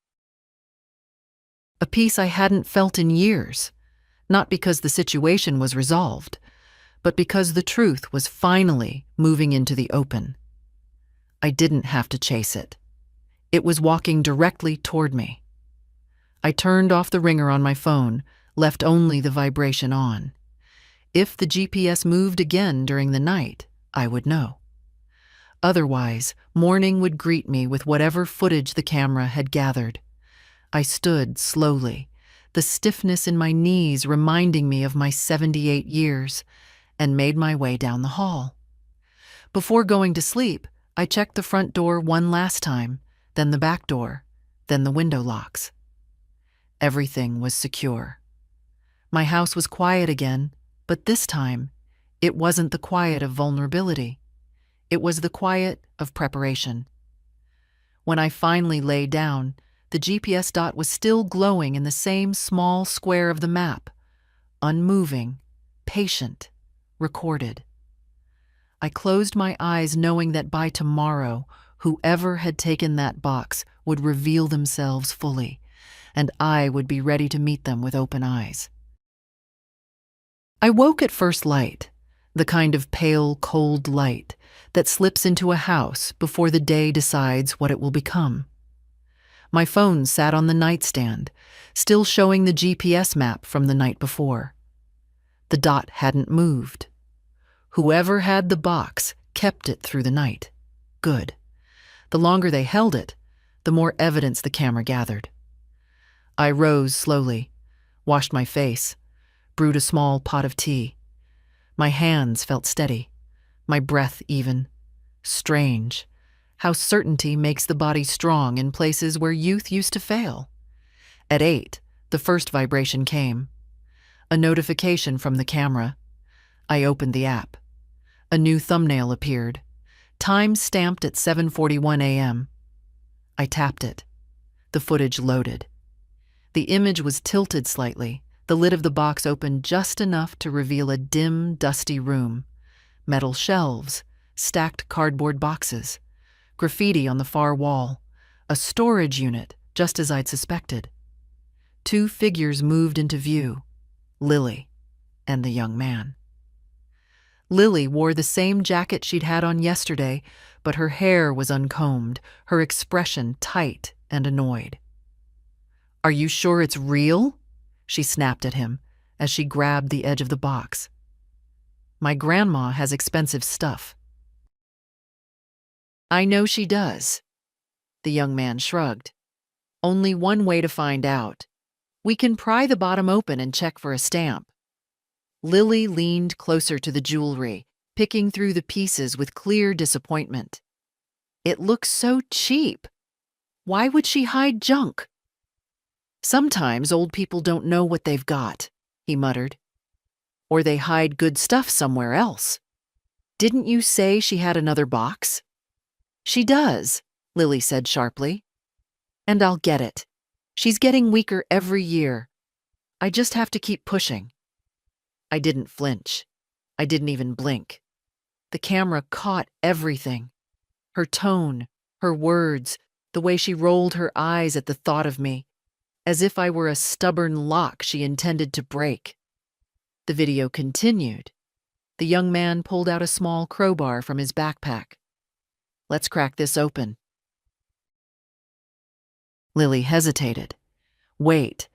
A peace I hadn't felt in years, not because the situation was resolved, but because the truth was finally moving into the open. I didn't have to chase it. It was walking directly toward me. I turned off the ringer on my phone, left only the vibration on. If the GPS moved again during the night, I would know. Otherwise, morning would greet me with whatever footage the camera had gathered. I stood slowly, the stiffness in my knees reminding me of my 78 years, and made my way down the hall. Before going to sleep, I checked the front door one last time, then the back door, then the window locks. Everything was secure. My house was quiet again, but this time, it wasn't the quiet of vulnerability. It was the quiet of preparation. When I finally lay down, the GPS dot was still glowing in the same small square of the map, unmoving, patient, recorded. I closed my eyes knowing that by tomorrow, whoever had taken that box would reveal themselves fully, and I would be ready to meet them with open eyes. I woke at first light, the kind of pale, cold light that slips into a house before the day decides what it will become. My phone sat on the nightstand, still showing the GPS map from the night before. The dot hadn't moved. Whoever had the box kept it through the night. Good. The longer they held it, the more evidence the camera gathered. I rose slowly, washed my face, brewed a small pot of tea. My hands felt steady, my breath even. Strange, how certainty makes the body strong in places where youth used to fail. At 8, the first vibration came. A notification from the camera. I opened the app. A new thumbnail appeared. Time stamped at 7:41 a.m. I tapped it. The footage loaded. The image was tilted slightly. The lid of the box opened just enough to reveal a dim, dusty room. Metal shelves, stacked cardboard boxes, graffiti on the far wall, a storage unit, just as I'd suspected. 2 figures moved into view, Lily and the young man. Lily wore the same jacket she'd had on yesterday, but her hair was uncombed, her expression tight and annoyed. "Are you sure it's real?" she snapped at him as she grabbed the edge of the box. "My grandma has expensive stuff." "I know she does." The young man shrugged. "Only one way to find out. We can pry the bottom open and check for a stamp." Lily leaned closer to the jewelry, picking through the pieces with clear disappointment. "It looks so cheap. Why would she hide junk?" "Sometimes old people don't know what they've got," he muttered. "Or they hide good stuff somewhere else. Didn't you say she had another box?" "She does," Lily said sharply. "And I'll get it. She's getting weaker every year. I just have to keep pushing." I didn't flinch. I didn't even blink. The camera caught everything. Her tone, her words, the way she rolled her eyes at the thought of me, as if I were a stubborn lock she intended to break. The video continued. The young man pulled out a small crowbar from his backpack. "Let's crack this open." Lily hesitated. "Wait,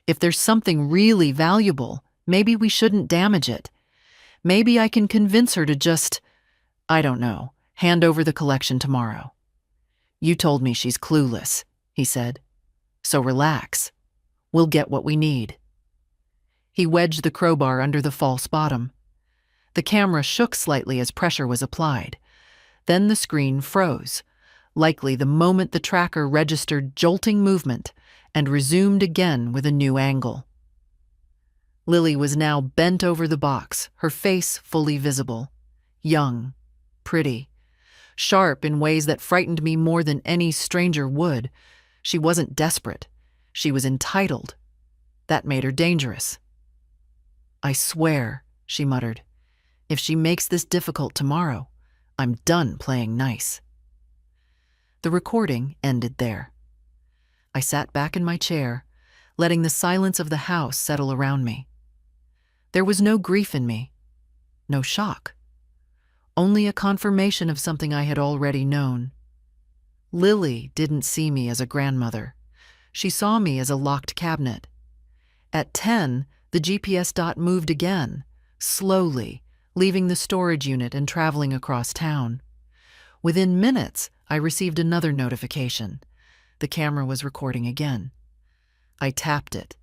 if there's something really valuable, maybe we shouldn't damage it. Maybe I can convince her to just, I don't know, hand over the collection tomorrow." "You told me she's clueless," he said. "So relax. We'll get what we need." He wedged the crowbar under the false bottom. The camera shook slightly as pressure was applied. Then the screen froze, likely the moment the tracker registered jolting movement and resumed again with a new angle. Lily was now bent over the box, her face fully visible. Young, pretty, sharp in ways that frightened me more than any stranger would. She wasn't desperate. She was entitled. That made her dangerous. "I swear," she muttered, "if she makes this difficult tomorrow, I'm done playing nice." The recording ended there. I sat back in my chair, letting the silence of the house settle around me. There was no grief in me, no shock, only a confirmation of something I had already known. Lily didn't see me as a grandmother. She saw me as a locked cabinet. At 10, the GPS dot moved again, slowly, leaving the storage unit and traveling across town. Within minutes, I received another notification. The camera was recording again. I tapped it.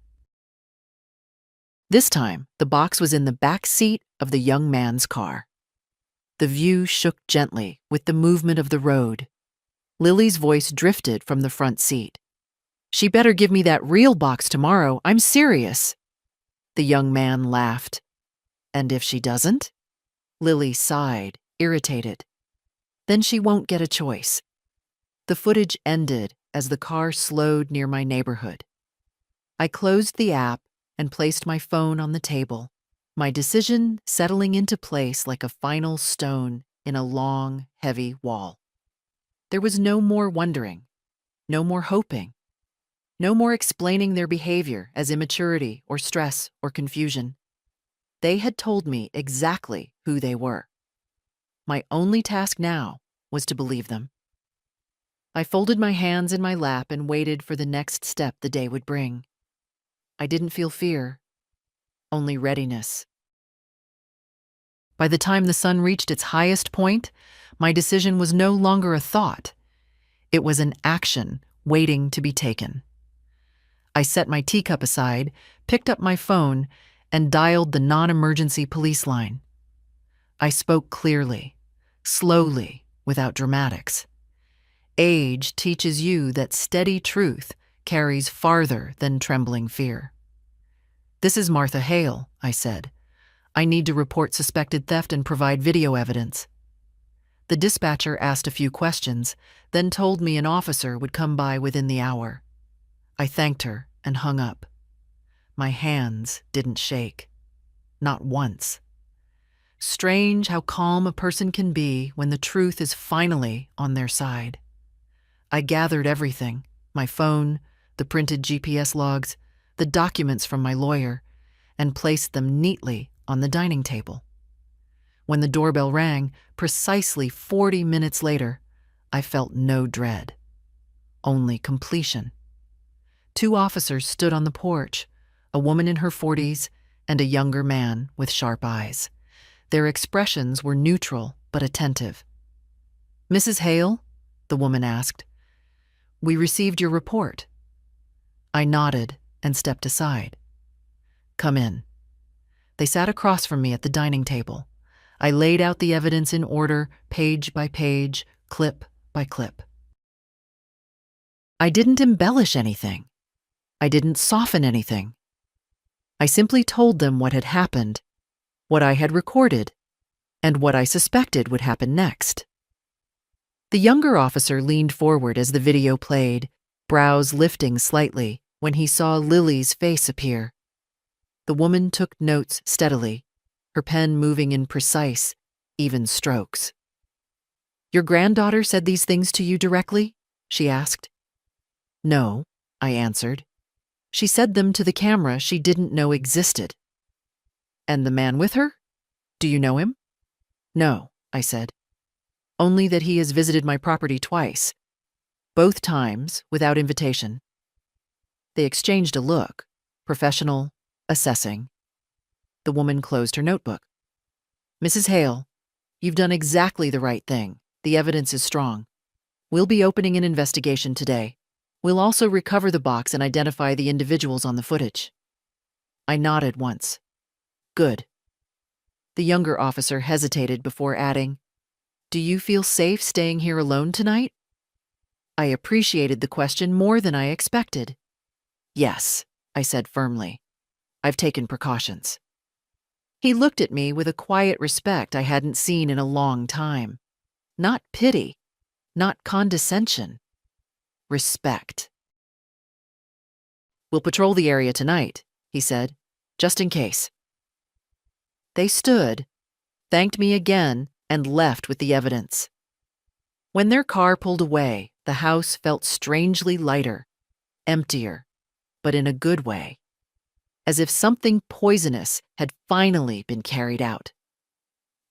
This time, the box was in the back seat of the young man's car. The view shook gently with the movement of the road. Lily's voice drifted from the front seat. "She better give me that real box tomorrow. I'm serious." The young man laughed. "And if she doesn't?" Lily sighed, irritated. "Then she won't get a choice." The footage ended as the car slowed near my neighborhood. I closed the app and placed my phone on the table, my decision settling into place like a final stone in a long, heavy wall. There was no more wondering, no more hoping, no more explaining their behavior as immaturity or stress or confusion. They had told me exactly who they were. My only task now was to believe them. I folded my hands in my lap and waited for the next step the day would bring. I didn't feel fear, only readiness. By the time the sun reached its highest point, my decision was no longer a thought. It was an action waiting to be taken. I set my teacup aside, picked up my phone, and dialed the non-emergency police line. I spoke clearly, slowly, without dramatics. Age teaches you that steady truth carries farther than trembling fear. "This is Martha Hale," I said. "I need to report suspected theft and provide video evidence." The dispatcher asked a few questions, then told me an officer would come by within the hour. I thanked her and hung up. My hands didn't shake. Not once. Strange how calm a person can be when the truth is finally on their side. I gathered everything: my phone, the printed GPS logs, the documents from my lawyer, and placed them neatly on the dining table. When the doorbell rang, precisely 40 minutes later, I felt no dread, only completion. 2 officers stood on the porch, a woman in her 40s and a younger man with sharp eyes. Their expressions were neutral but attentive. "Mrs. Hale?" the woman asked. "We received your report." I nodded and stepped aside. "Come in." They sat across from me at the dining table. I laid out the evidence in order, page by page, clip by clip. I didn't embellish anything. I didn't soften anything. I simply told them what had happened, what I had recorded, and what I suspected would happen next. The younger officer leaned forward as the video played, brows lifting slightly when he saw Lily's face appear. The woman took notes steadily, her pen moving in precise, even strokes. "Your granddaughter said these things to you directly?" she asked. "No," I answered. "She said them to the camera she didn't know existed." "And the man with her? Do you know him?" "No," I said. "Only that he has visited my property twice, both times without invitation." They exchanged a look, professional, assessing. The woman closed her notebook. "Mrs. Hale, you've done exactly the right thing. The evidence is strong. We'll be opening an investigation today. We'll also recover the box and identify the individuals on the footage." I nodded once. "Good." The younger officer hesitated before adding, "Do you feel safe staying here alone tonight?" I appreciated the question more than I expected. "Yes," I said firmly. "I've taken precautions." He looked at me with a quiet respect I hadn't seen in a long time. Not pity, not condescension. Respect. "We'll patrol the area tonight," he said, "just in case." They stood, thanked me again, and left with the evidence. When their car pulled away, the house felt strangely lighter, emptier, but in a good way, as if something poisonous had finally been carried out.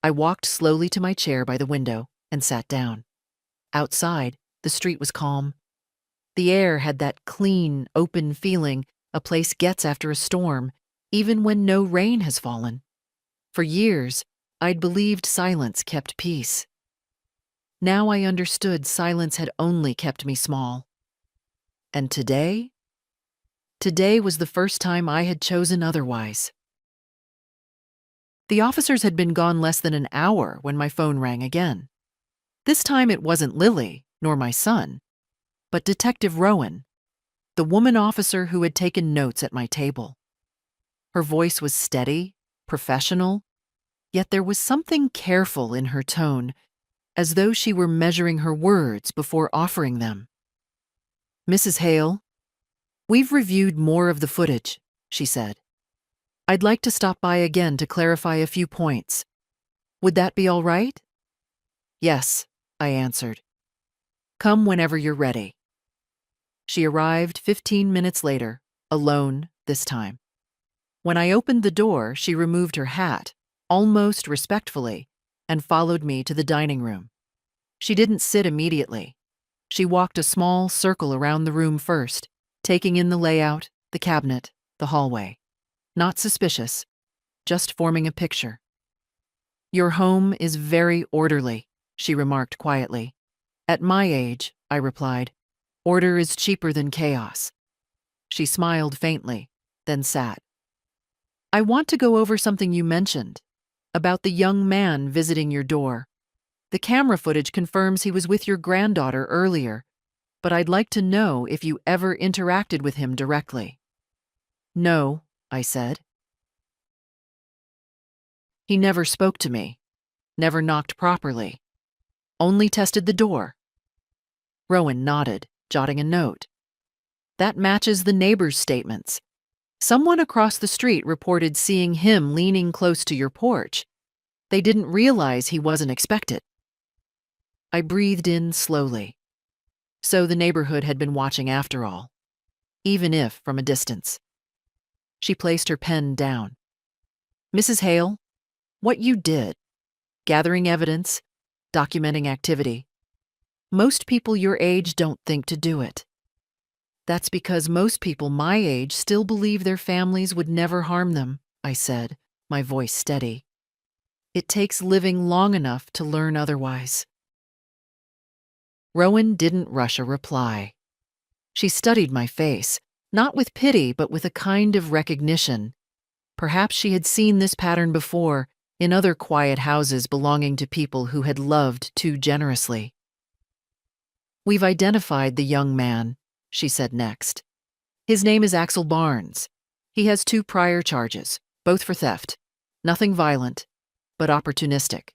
I walked slowly to my chair by the window and sat down. Outside, the street was calm. The air had that clean, open feeling a place gets after a storm, even when no rain has fallen. For years, I'd believed silence kept peace. Now I understood silence had only kept me small. And today? Today was the first time I had chosen otherwise. The officers had been gone less than an hour when my phone rang again. This time it wasn't Lily, nor my son, but Detective Rowan, the woman officer who had taken notes at my table. Her voice was steady, professional, yet there was something careful in her tone, as though she were measuring her words before offering them. "Mrs. Hale, we've reviewed more of the footage," she said. "I'd like to stop by again to clarify a few points. Would that be all right?" "Yes," I answered. "Come whenever you're ready." She arrived 15 minutes later, alone this time. When I opened the door, she removed her hat, almost respectfully, and followed me to the dining room. She didn't sit immediately. She walked a small circle around the room first, taking in the layout, the cabinet, the hallway. Not suspicious, just forming a picture. "Your home is very orderly," she remarked quietly. "At my age," I replied, "order is cheaper than chaos." She smiled faintly, then sat. "I want to go over something you mentioned, about the young man visiting your door. The camera footage confirms he was with your granddaughter earlier, but I'd like to know if you ever interacted with him directly." "No," I said. "He never spoke to me, never knocked properly, only tested the door." Rowan nodded, jotting a note. "That matches the neighbors' statements. Someone across the street reported seeing him leaning close to your porch. They didn't realize he wasn't expected." I breathed in slowly. So the neighborhood had been watching after all, even if from a distance. She placed her pen down. "Mrs. Hale, what you did, gathering evidence, documenting activity, most people your age don't think to do it. That's because most people my age still believe their families would never harm them," I said, my voice steady. "It takes living long enough to learn otherwise." Rowan didn't rush a reply. She studied my face, not with pity but with a kind of recognition. Perhaps she had seen this pattern before in other quiet houses belonging to people who had loved too generously. "We've identified the young man," she said next. "His name is Axel Barnes. He has 2 prior charges, both for theft. Nothing violent, but opportunistic."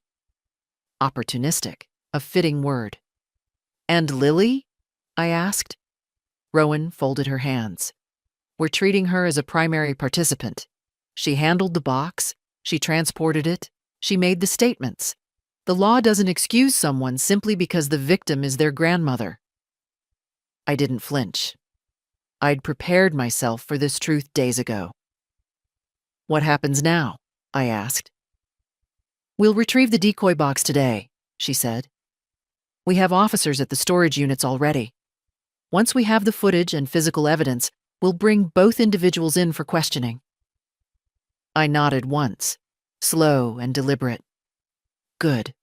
Opportunistic, a fitting word. "And Lily?" I asked. Rowan folded her hands. "We're treating her as a primary participant. She handled the box, she transported it, she made the statements. The law doesn't excuse someone simply because the victim is their grandmother." I didn't flinch. I'd prepared myself for this truth days ago. "What happens now?" I asked. "We'll retrieve the decoy box today," she said. "We have officers at the storage units already. Once we have the footage and physical evidence, we'll bring both individuals in for questioning." I nodded once, slow and deliberate. "Good."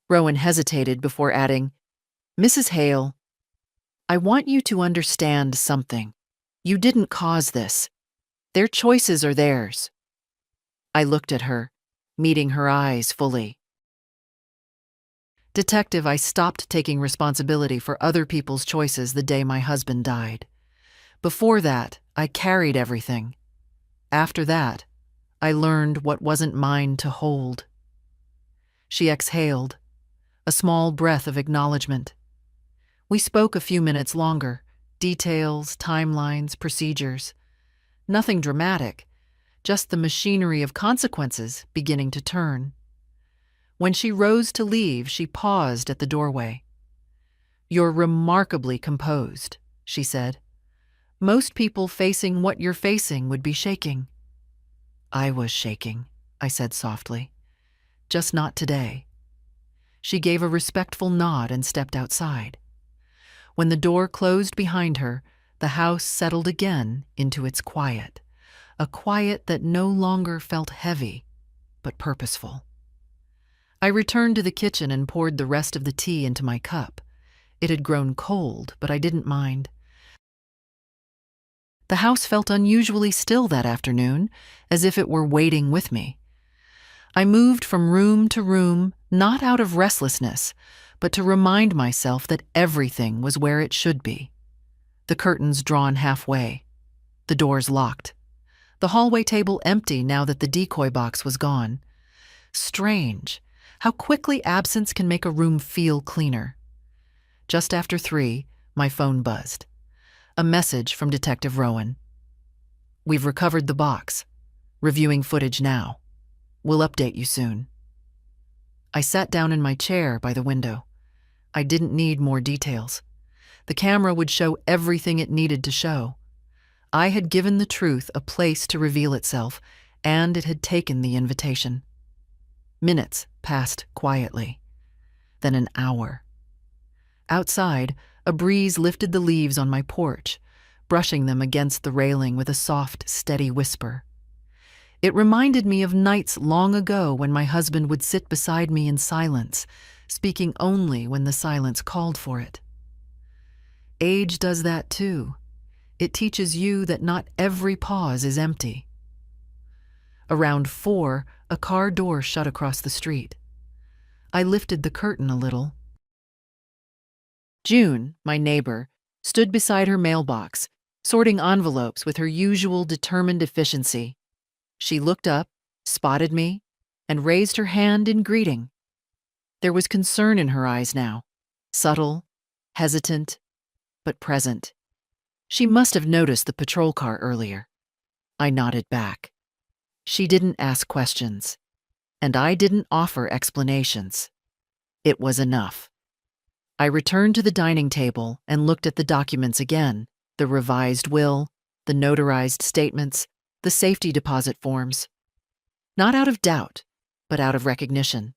Rowan hesitated before adding, "Mrs. Hale, I want you to understand something. You didn't cause this. Their choices are theirs." I looked at her, meeting her eyes fully. "Detective, I stopped taking responsibility for other people's choices the day my husband died. Before that, I carried everything. After that, I learned what wasn't mine to hold." She exhaled, a small breath of acknowledgement. We spoke a few minutes longer, details, timelines, procedures. Nothing dramatic, just the machinery of consequences beginning to turn. When she rose to leave, she paused at the doorway. "You're remarkably composed," she said. "Most people facing what you're facing would be shaking." "I was shaking," I said softly. "Just not today." She gave a respectful nod and stepped outside. When the door closed behind her, the house settled again into its quiet, a quiet that no longer felt heavy, but purposeful. I returned to the kitchen and poured the rest of the tea into my cup. It had grown cold, but I didn't mind. The house felt unusually still that afternoon, as if it were waiting with me. I moved from room to room, not out of restlessness, but to remind myself that everything was where it should be. The curtains drawn halfway, the doors locked, the hallway table empty now that the decoy box was gone. Strange, how quickly absence can make a room feel cleaner. Just after 3, my phone buzzed. A message from Detective Rowan. "We've recovered the box. Reviewing footage now. We'll update you soon." I sat down in my chair by the window. I didn't need more details. The camera would show everything it needed to show. I had given the truth a place to reveal itself, and it had taken the invitation. Minutes passed quietly. Then an hour. Outside, a breeze lifted the leaves on my porch, brushing them against the railing with a soft, steady whisper. It reminded me of nights long ago when my husband would sit beside me in silence, speaking only when the silence called for it. Age does that too. It teaches you that not every pause is empty. Around 4, a car door shut across the street. I lifted the curtain a little. June, my neighbor, stood beside her mailbox, sorting envelopes with her usual determined efficiency. She looked up, spotted me, and raised her hand in greeting. There was concern in her eyes now, subtle, hesitant, but present. She must have noticed the patrol car earlier. I nodded back. She didn't ask questions, and I didn't offer explanations. It was enough. I returned to the dining table and looked at the documents again, the revised will, the notarized statements, the safety deposit forms. Not out of doubt, but out of recognition.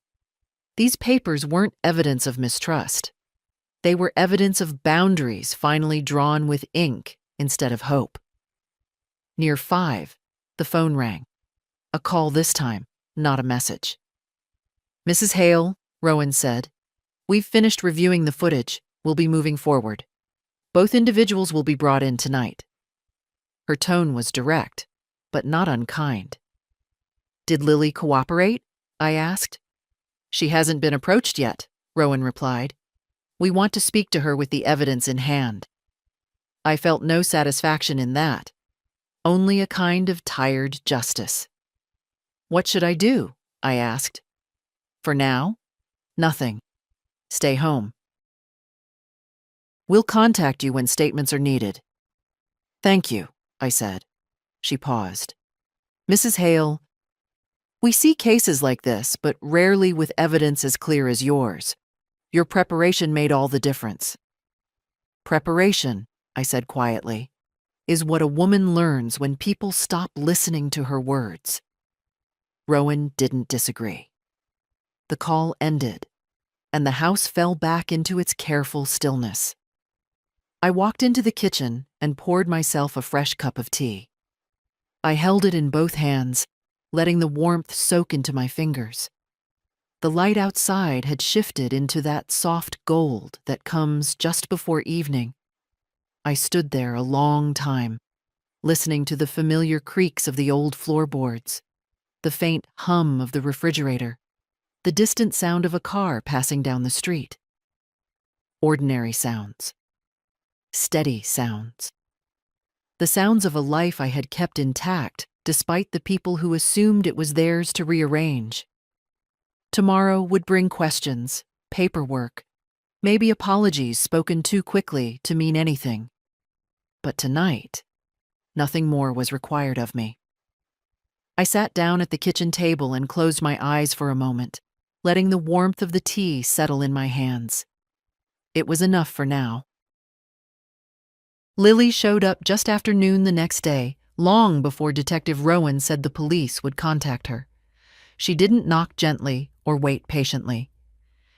These papers weren't evidence of mistrust. They were evidence of boundaries finally drawn with ink instead of hope. Near 5, the phone rang. A call this time, not a message. "Mrs. Hale," Rowan said, "we've finished reviewing the footage. We'll be moving forward. Both individuals will be brought in tonight." Her tone was direct, but not unkind. "Did Lily cooperate?" I asked. "She hasn't been approached yet," Rowan replied. "We want to speak to her with the evidence in hand." I felt no satisfaction in that, only a kind of tired justice. "What should I do?" I asked. "For now, nothing. Stay home. We'll contact you when statements are needed." "Thank you," I said. She paused. "Mrs. Hale, we see cases like this, but rarely with evidence as clear as yours. Your preparation made all the difference." "Preparation," I said quietly, "is what a woman learns when people stop listening to her words." Rowan didn't disagree. The call ended, and the house fell back into its careful stillness. I walked into the kitchen and poured myself a fresh cup of tea. I held it in both hands, letting the warmth soak into my fingers. The light outside had shifted into that soft gold that comes just before evening. I stood there a long time, listening to the familiar creaks of the old floorboards, the faint hum of the refrigerator, the distant sound of a car passing down the street. Ordinary sounds. Steady sounds. The sounds of a life I had kept intact despite the people who assumed it was theirs to rearrange. Tomorrow would bring questions, paperwork, maybe apologies spoken too quickly to mean anything. But tonight, nothing more was required of me. I sat down at the kitchen table and closed my eyes for a moment, letting the warmth of the tea settle in my hands. It was enough for now. Lily showed up just after noon the next day, long before Detective Rowan said the police would contact her. She didn't knock gently or wait patiently.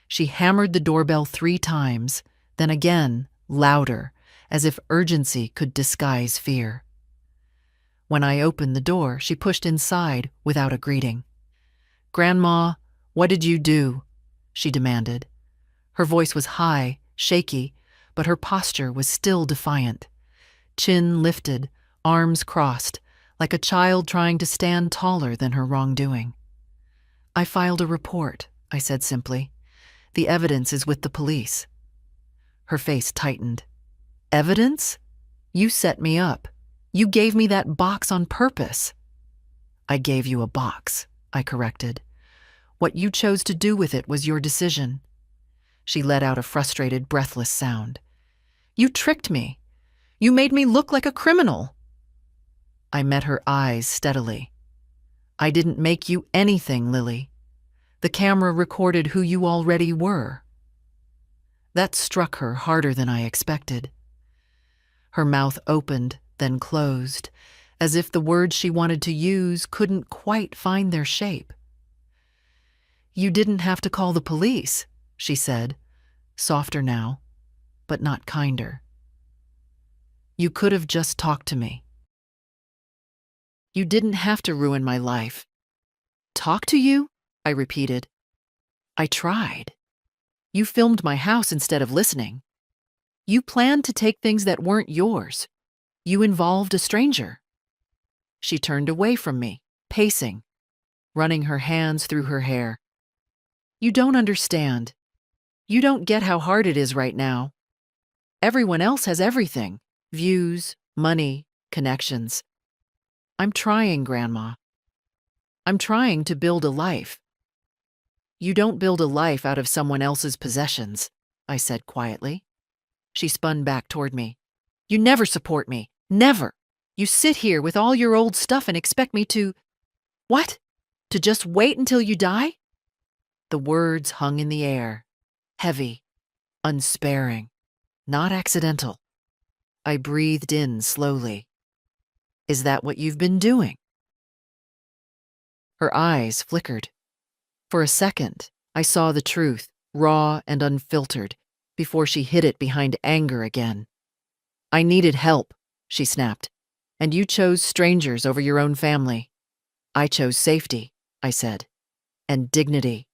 She hammered the doorbell 3 times, then again, louder, as if urgency could disguise fear. When I opened the door, she pushed inside without a greeting. "Grandma, what did you do?" she demanded. Her voice was high, shaky, but her posture was still defiant. Chin lifted, arms crossed, like a child trying to stand taller than her wrongdoing. "I filed a report," I said simply. "The evidence is with the police." Her face tightened. "Evidence? You set me up. You gave me that box on purpose." "I gave you a box," I corrected. "What you chose to do with it was your decision." She let out a frustrated, breathless sound. "You tricked me. You made me look like a criminal." I met her eyes steadily. "I didn't make you anything, Lily. The camera recorded who you already were." That struck her harder than I expected. Her mouth opened, then closed, as if the words she wanted to use couldn't quite find their shape. "You didn't have to call the police," she said, softer now, but not kinder. "You could have just talked to me. You didn't have to ruin my life." "Talk to you?" I repeated. "I tried. You filmed my house instead of listening. You planned to take things that weren't yours. You involved a stranger." She turned away from me, pacing, running her hands through her hair. "You don't understand. You don't get how hard it is right now. Everyone else has everything: views, money, connections. I'm trying, Grandma. I'm trying to build a life. You don't build a life out of someone else's possessions, I said quietly. She spun back toward me. You never support me. Never. You sit here with all your old stuff and expect me to… What? To just wait until you die? The words hung in the air, heavy, unsparing, not accidental. I breathed in slowly. Is that what you've been doing? Her eyes flickered. For a second, I saw the truth, raw and unfiltered, before she hid it behind anger again. I needed help, she snapped, and you chose strangers over your own family. I chose safety, I said, and dignity.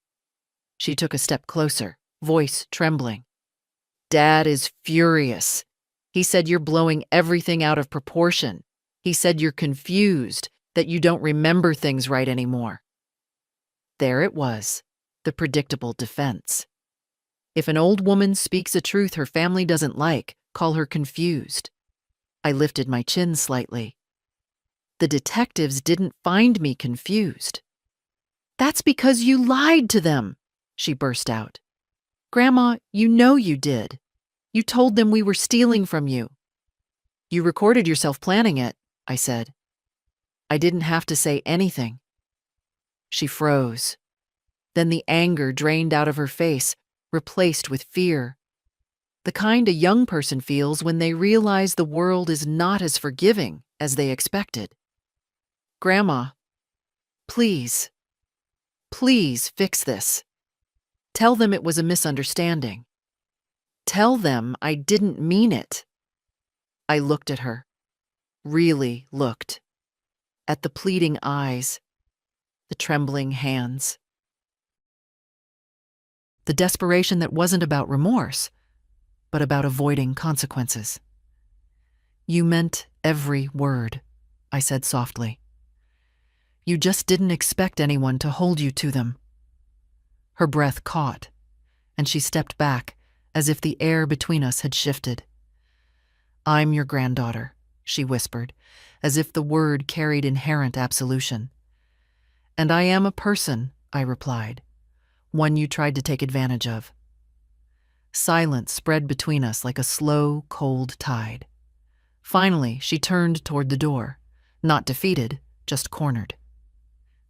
She took a step closer, voice trembling. Dad is furious. He said you're blowing everything out of proportion. He said you're confused, that you don't remember things right anymore. There it was, the predictable defense. If an old woman speaks a truth her family doesn't like, call her confused. I lifted my chin slightly. The detectives didn't find me confused. That's because you lied to them, she burst out. Grandma, you know you did. You told them we were stealing from you. You recorded yourself planning it, I said. I didn't have to say anything. She froze. Then the anger drained out of her face, replaced with fear. The kind a young person feels when they realize the world is not as forgiving as they expected. Grandma, please, please fix this. Tell them it was a misunderstanding. Tell them I didn't mean it. I looked at her, really looked, at the pleading eyes, the trembling hands. The desperation that wasn't about remorse, but about avoiding consequences. You meant every word, I said softly. You just didn't expect anyone to hold you to them. Her breath caught, and she stepped back as if the air between us had shifted. I'm your granddaughter, she whispered, as if the word carried inherent absolution. And I am a person, I replied, one you tried to take advantage of. Silence spread between us like a slow, cold tide. Finally, she turned toward the door, not defeated, just cornered.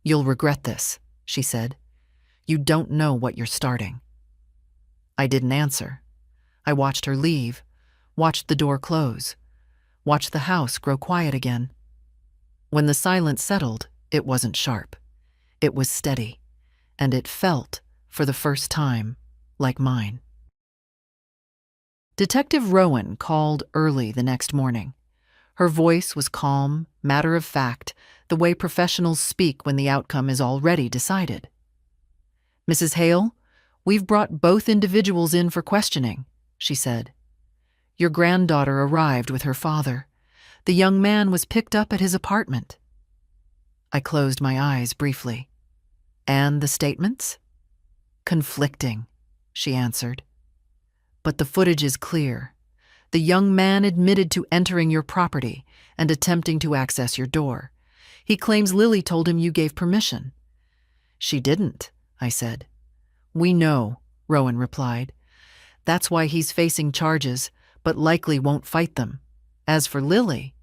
You'll regret this, she said. You don't know what you're starting. I didn't answer. I watched her leave, watched the door close, watched the house grow quiet again. When the silence settled, it wasn't sharp. It was steady, and it felt, for the first time, like mine. Detective Rowan called early the next morning. Her voice was calm, matter of fact, the way professionals speak when the outcome is already decided. Mrs. Hale, we've brought both individuals in for questioning, she said. Your granddaughter arrived with her father. The young man was picked up at his apartment. I closed my eyes briefly. And the statements? Conflicting, she answered. But the footage is clear. The young man admitted to entering your property and attempting to access your door. He claims Lily told him you gave permission. She didn't, I said. We know, Rowan replied. That's why he's facing charges, but likely won't fight them. As for Lily,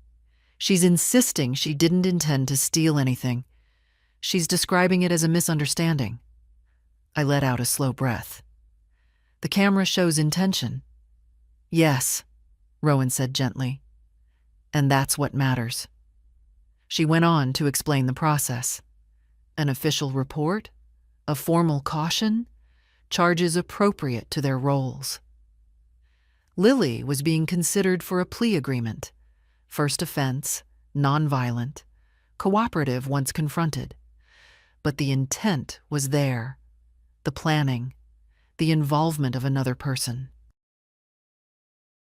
she's insisting she didn't intend to steal anything. She's describing it as a misunderstanding. I let out a slow breath. The camera shows intention. Yes, Rowan said gently. And that's what matters. She went on to explain the process. An official report, a formal caution, charges appropriate to their roles. Lily was being considered for a plea agreement. First offense, nonviolent, cooperative once confronted. But the intent was there. The planning, the involvement of another person.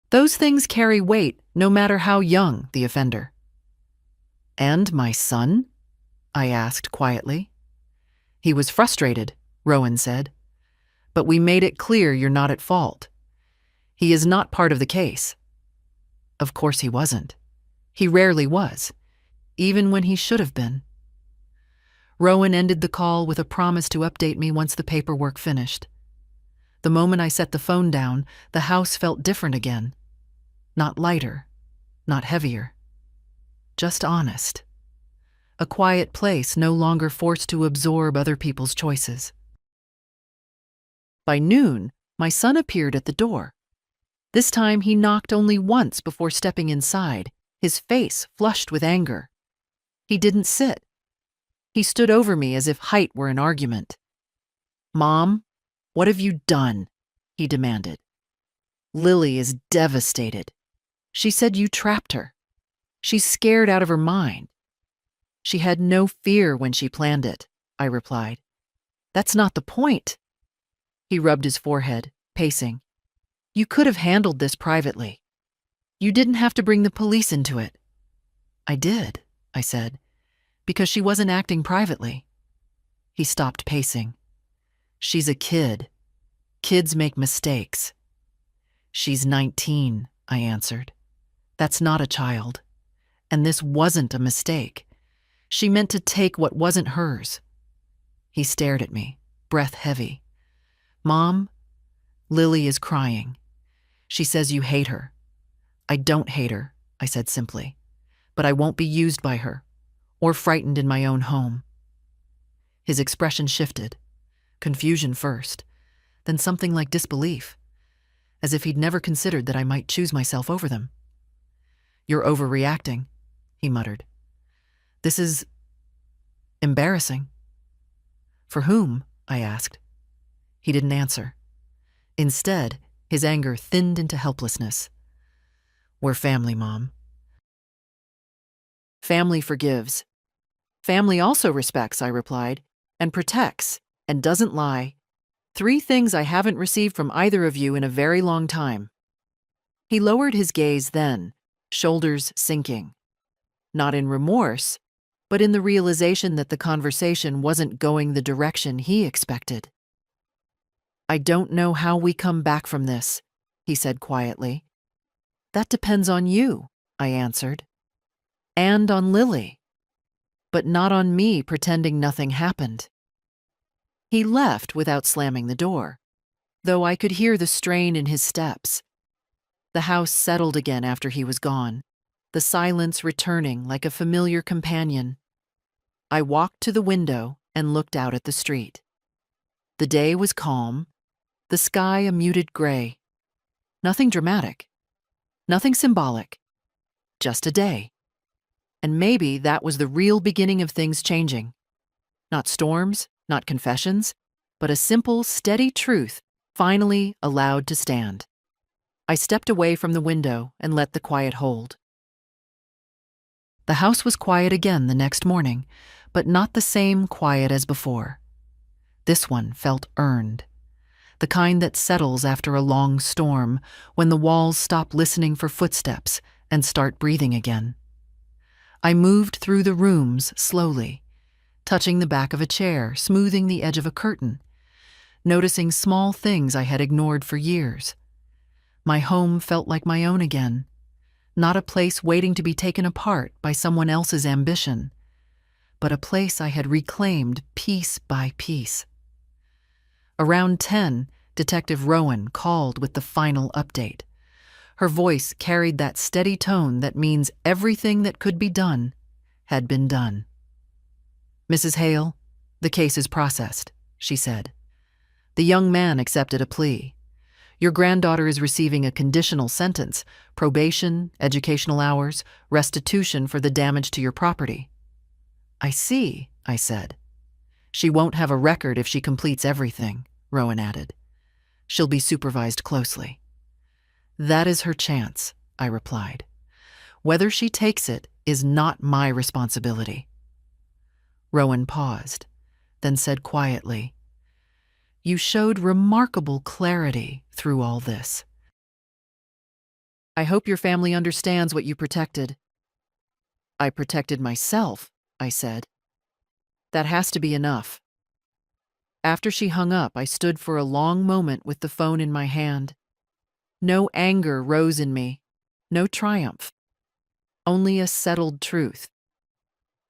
Those things carry weight, no matter how young the offender. And my son? I asked quietly. He was frustrated, Rowan said. But we made it clear you're not at fault. He is not part of the case. Of course he wasn't. He rarely was, even when he should have been. Rowan ended the call with a promise to update me once the paperwork finished. The moment I set the phone down, the house felt different again. Not lighter, not heavier. Just honest. A quiet place no longer forced to absorb other people's choices. By noon, my son appeared at the door. This time he knocked only once before stepping inside, his face flushed with anger. He didn't sit. He stood over me as if height were an argument. "Mom, what have you done?" he demanded. "Lily is devastated. She said you trapped her. She's scared out of her mind." "She had no fear when she planned it," I replied. "That's not the point." He rubbed his forehead, pacing. "You could have handled this privately. You didn't have to bring the police into it." "I did," I said, "because she wasn't acting privately." He stopped pacing. "She's a kid. Kids make mistakes." "She's 19, I answered. "That's not a child. And this wasn't a mistake. She meant to take what wasn't hers." He stared at me, breath heavy. "Mom, Lily is crying. She says you hate her." "I don't hate her," I said simply, "but I won't be used by her, or frightened in my own home." His expression shifted, confusion first, then something like disbelief, as if he'd never considered that I might choose myself over them. "You're overreacting," he muttered. "This is embarrassing." "For whom?" I asked. He didn't answer. Instead, his anger thinned into helplessness. "We're family, Mom." "Family forgives. Family also respects," I replied, "and protects, and doesn't lie. 3 things I haven't received from either of you in a very long time." He lowered his gaze then, shoulders sinking. Not in remorse, but in the realization that the conversation wasn't going the direction he expected. "I don't know how we come back from this," he said quietly. "That depends on you," I answered. "And on Lily. But not on me pretending nothing happened." He left without slamming the door, though I could hear the strain in his steps. The house settled again after he was gone, the silence returning like a familiar companion. I walked to the window and looked out at the street. The day was calm, the sky a muted gray. Nothing dramatic, nothing symbolic, just a day. And maybe that was the real beginning of things changing. Not storms, not confessions, but a simple, steady truth finally allowed to stand. I stepped away from the window and let the quiet hold. The house was quiet again the next morning, but not the same quiet as before. This one felt earned. The kind that settles after a long storm, when the walls stop listening for footsteps and start breathing again. I moved through the rooms slowly, touching the back of a chair, smoothing the edge of a curtain, noticing small things I had ignored for years. My home felt like my own again, not a place waiting to be taken apart by someone else's ambition, but a place I had reclaimed piece by piece. Around 10, Detective Rowan called with the final update. Her voice carried that steady tone that means everything that could be done had been done. "Mrs. Hale, the case is processed," she said. "The young man accepted a plea. Your granddaughter is receiving a conditional sentence, probation, educational hours, restitution for the damage to your property." "I see," I said. "She won't have a record if she completes everything," Rowan added. "She'll be supervised closely." "That is her chance," I replied. "Whether she takes it is not my responsibility." Rowan paused, then said quietly, "You showed remarkable clarity through all this. I hope your family understands what you protected." "I protected myself," I said. "That has to be enough." After she hung up, I stood for a long moment with the phone in my hand. No anger rose in me, no triumph, only a settled truth.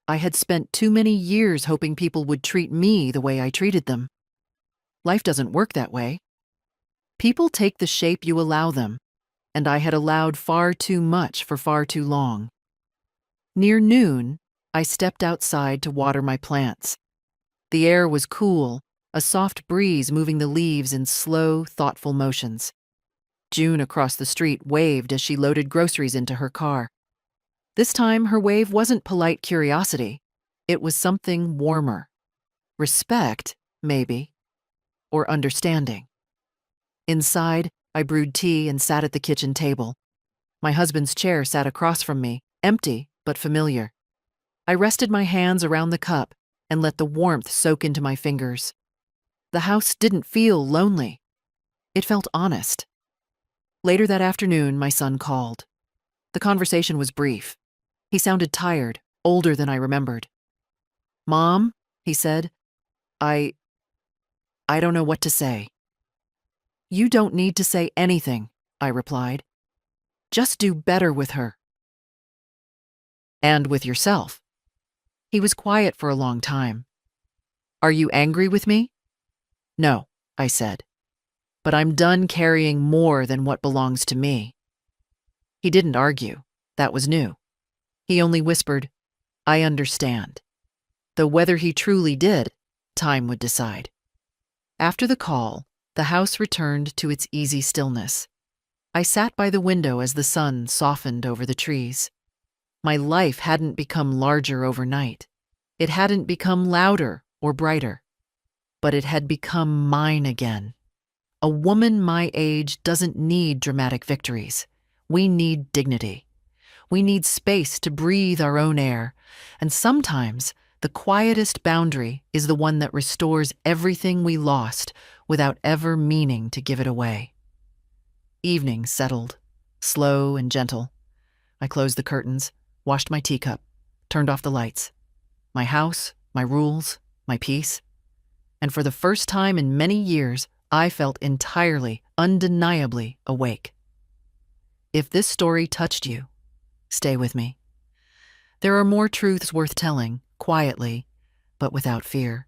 I had spent too many years hoping people would treat me the way I treated them. Life doesn't work that way. People take the shape you allow them, and I had allowed far too much for far too long. Near noon, I stepped outside to water my plants. The air was cool, a soft breeze moving the leaves in slow, thoughtful motions. June across the street waved as she loaded groceries into her car. This time, her wave wasn't polite curiosity. It was something warmer. Respect, maybe, or understanding. Inside, I brewed tea and sat at the kitchen table. My husband's chair sat across from me, empty but familiar. I rested my hands around the cup and let the warmth soak into my fingers. The house didn't feel lonely. It felt honest. Later that afternoon, my son called. The conversation was brief. He sounded tired, older than I remembered. "Mom," he said, I don't know what to say." "You don't need to say anything," I replied. "Just do better with her. And with yourself." He was quiet for a long time. "Are you angry with me?" "No," I said. "But I'm done carrying more than what belongs to me." He didn't argue. That was new. He only whispered, "I understand." Though whether he truly did, time would decide. After the call, the house returned to its easy stillness. I sat by the window as the sun softened over the trees. My life hadn't become larger overnight. It hadn't become louder or brighter. But it had become mine again. A woman my age doesn't need dramatic victories. We need dignity. We need space to breathe our own air. And sometimes, the quietest boundary is the one that restores everything we lost without ever meaning to give it away. Evening settled, slow and gentle. I closed the curtains, washed my teacup, turned off the lights. My house, my rules, my peace. And for the first time in many years, I felt entirely, undeniably awake. If this story touched you, stay with me. There are more truths worth telling, quietly, but without fear.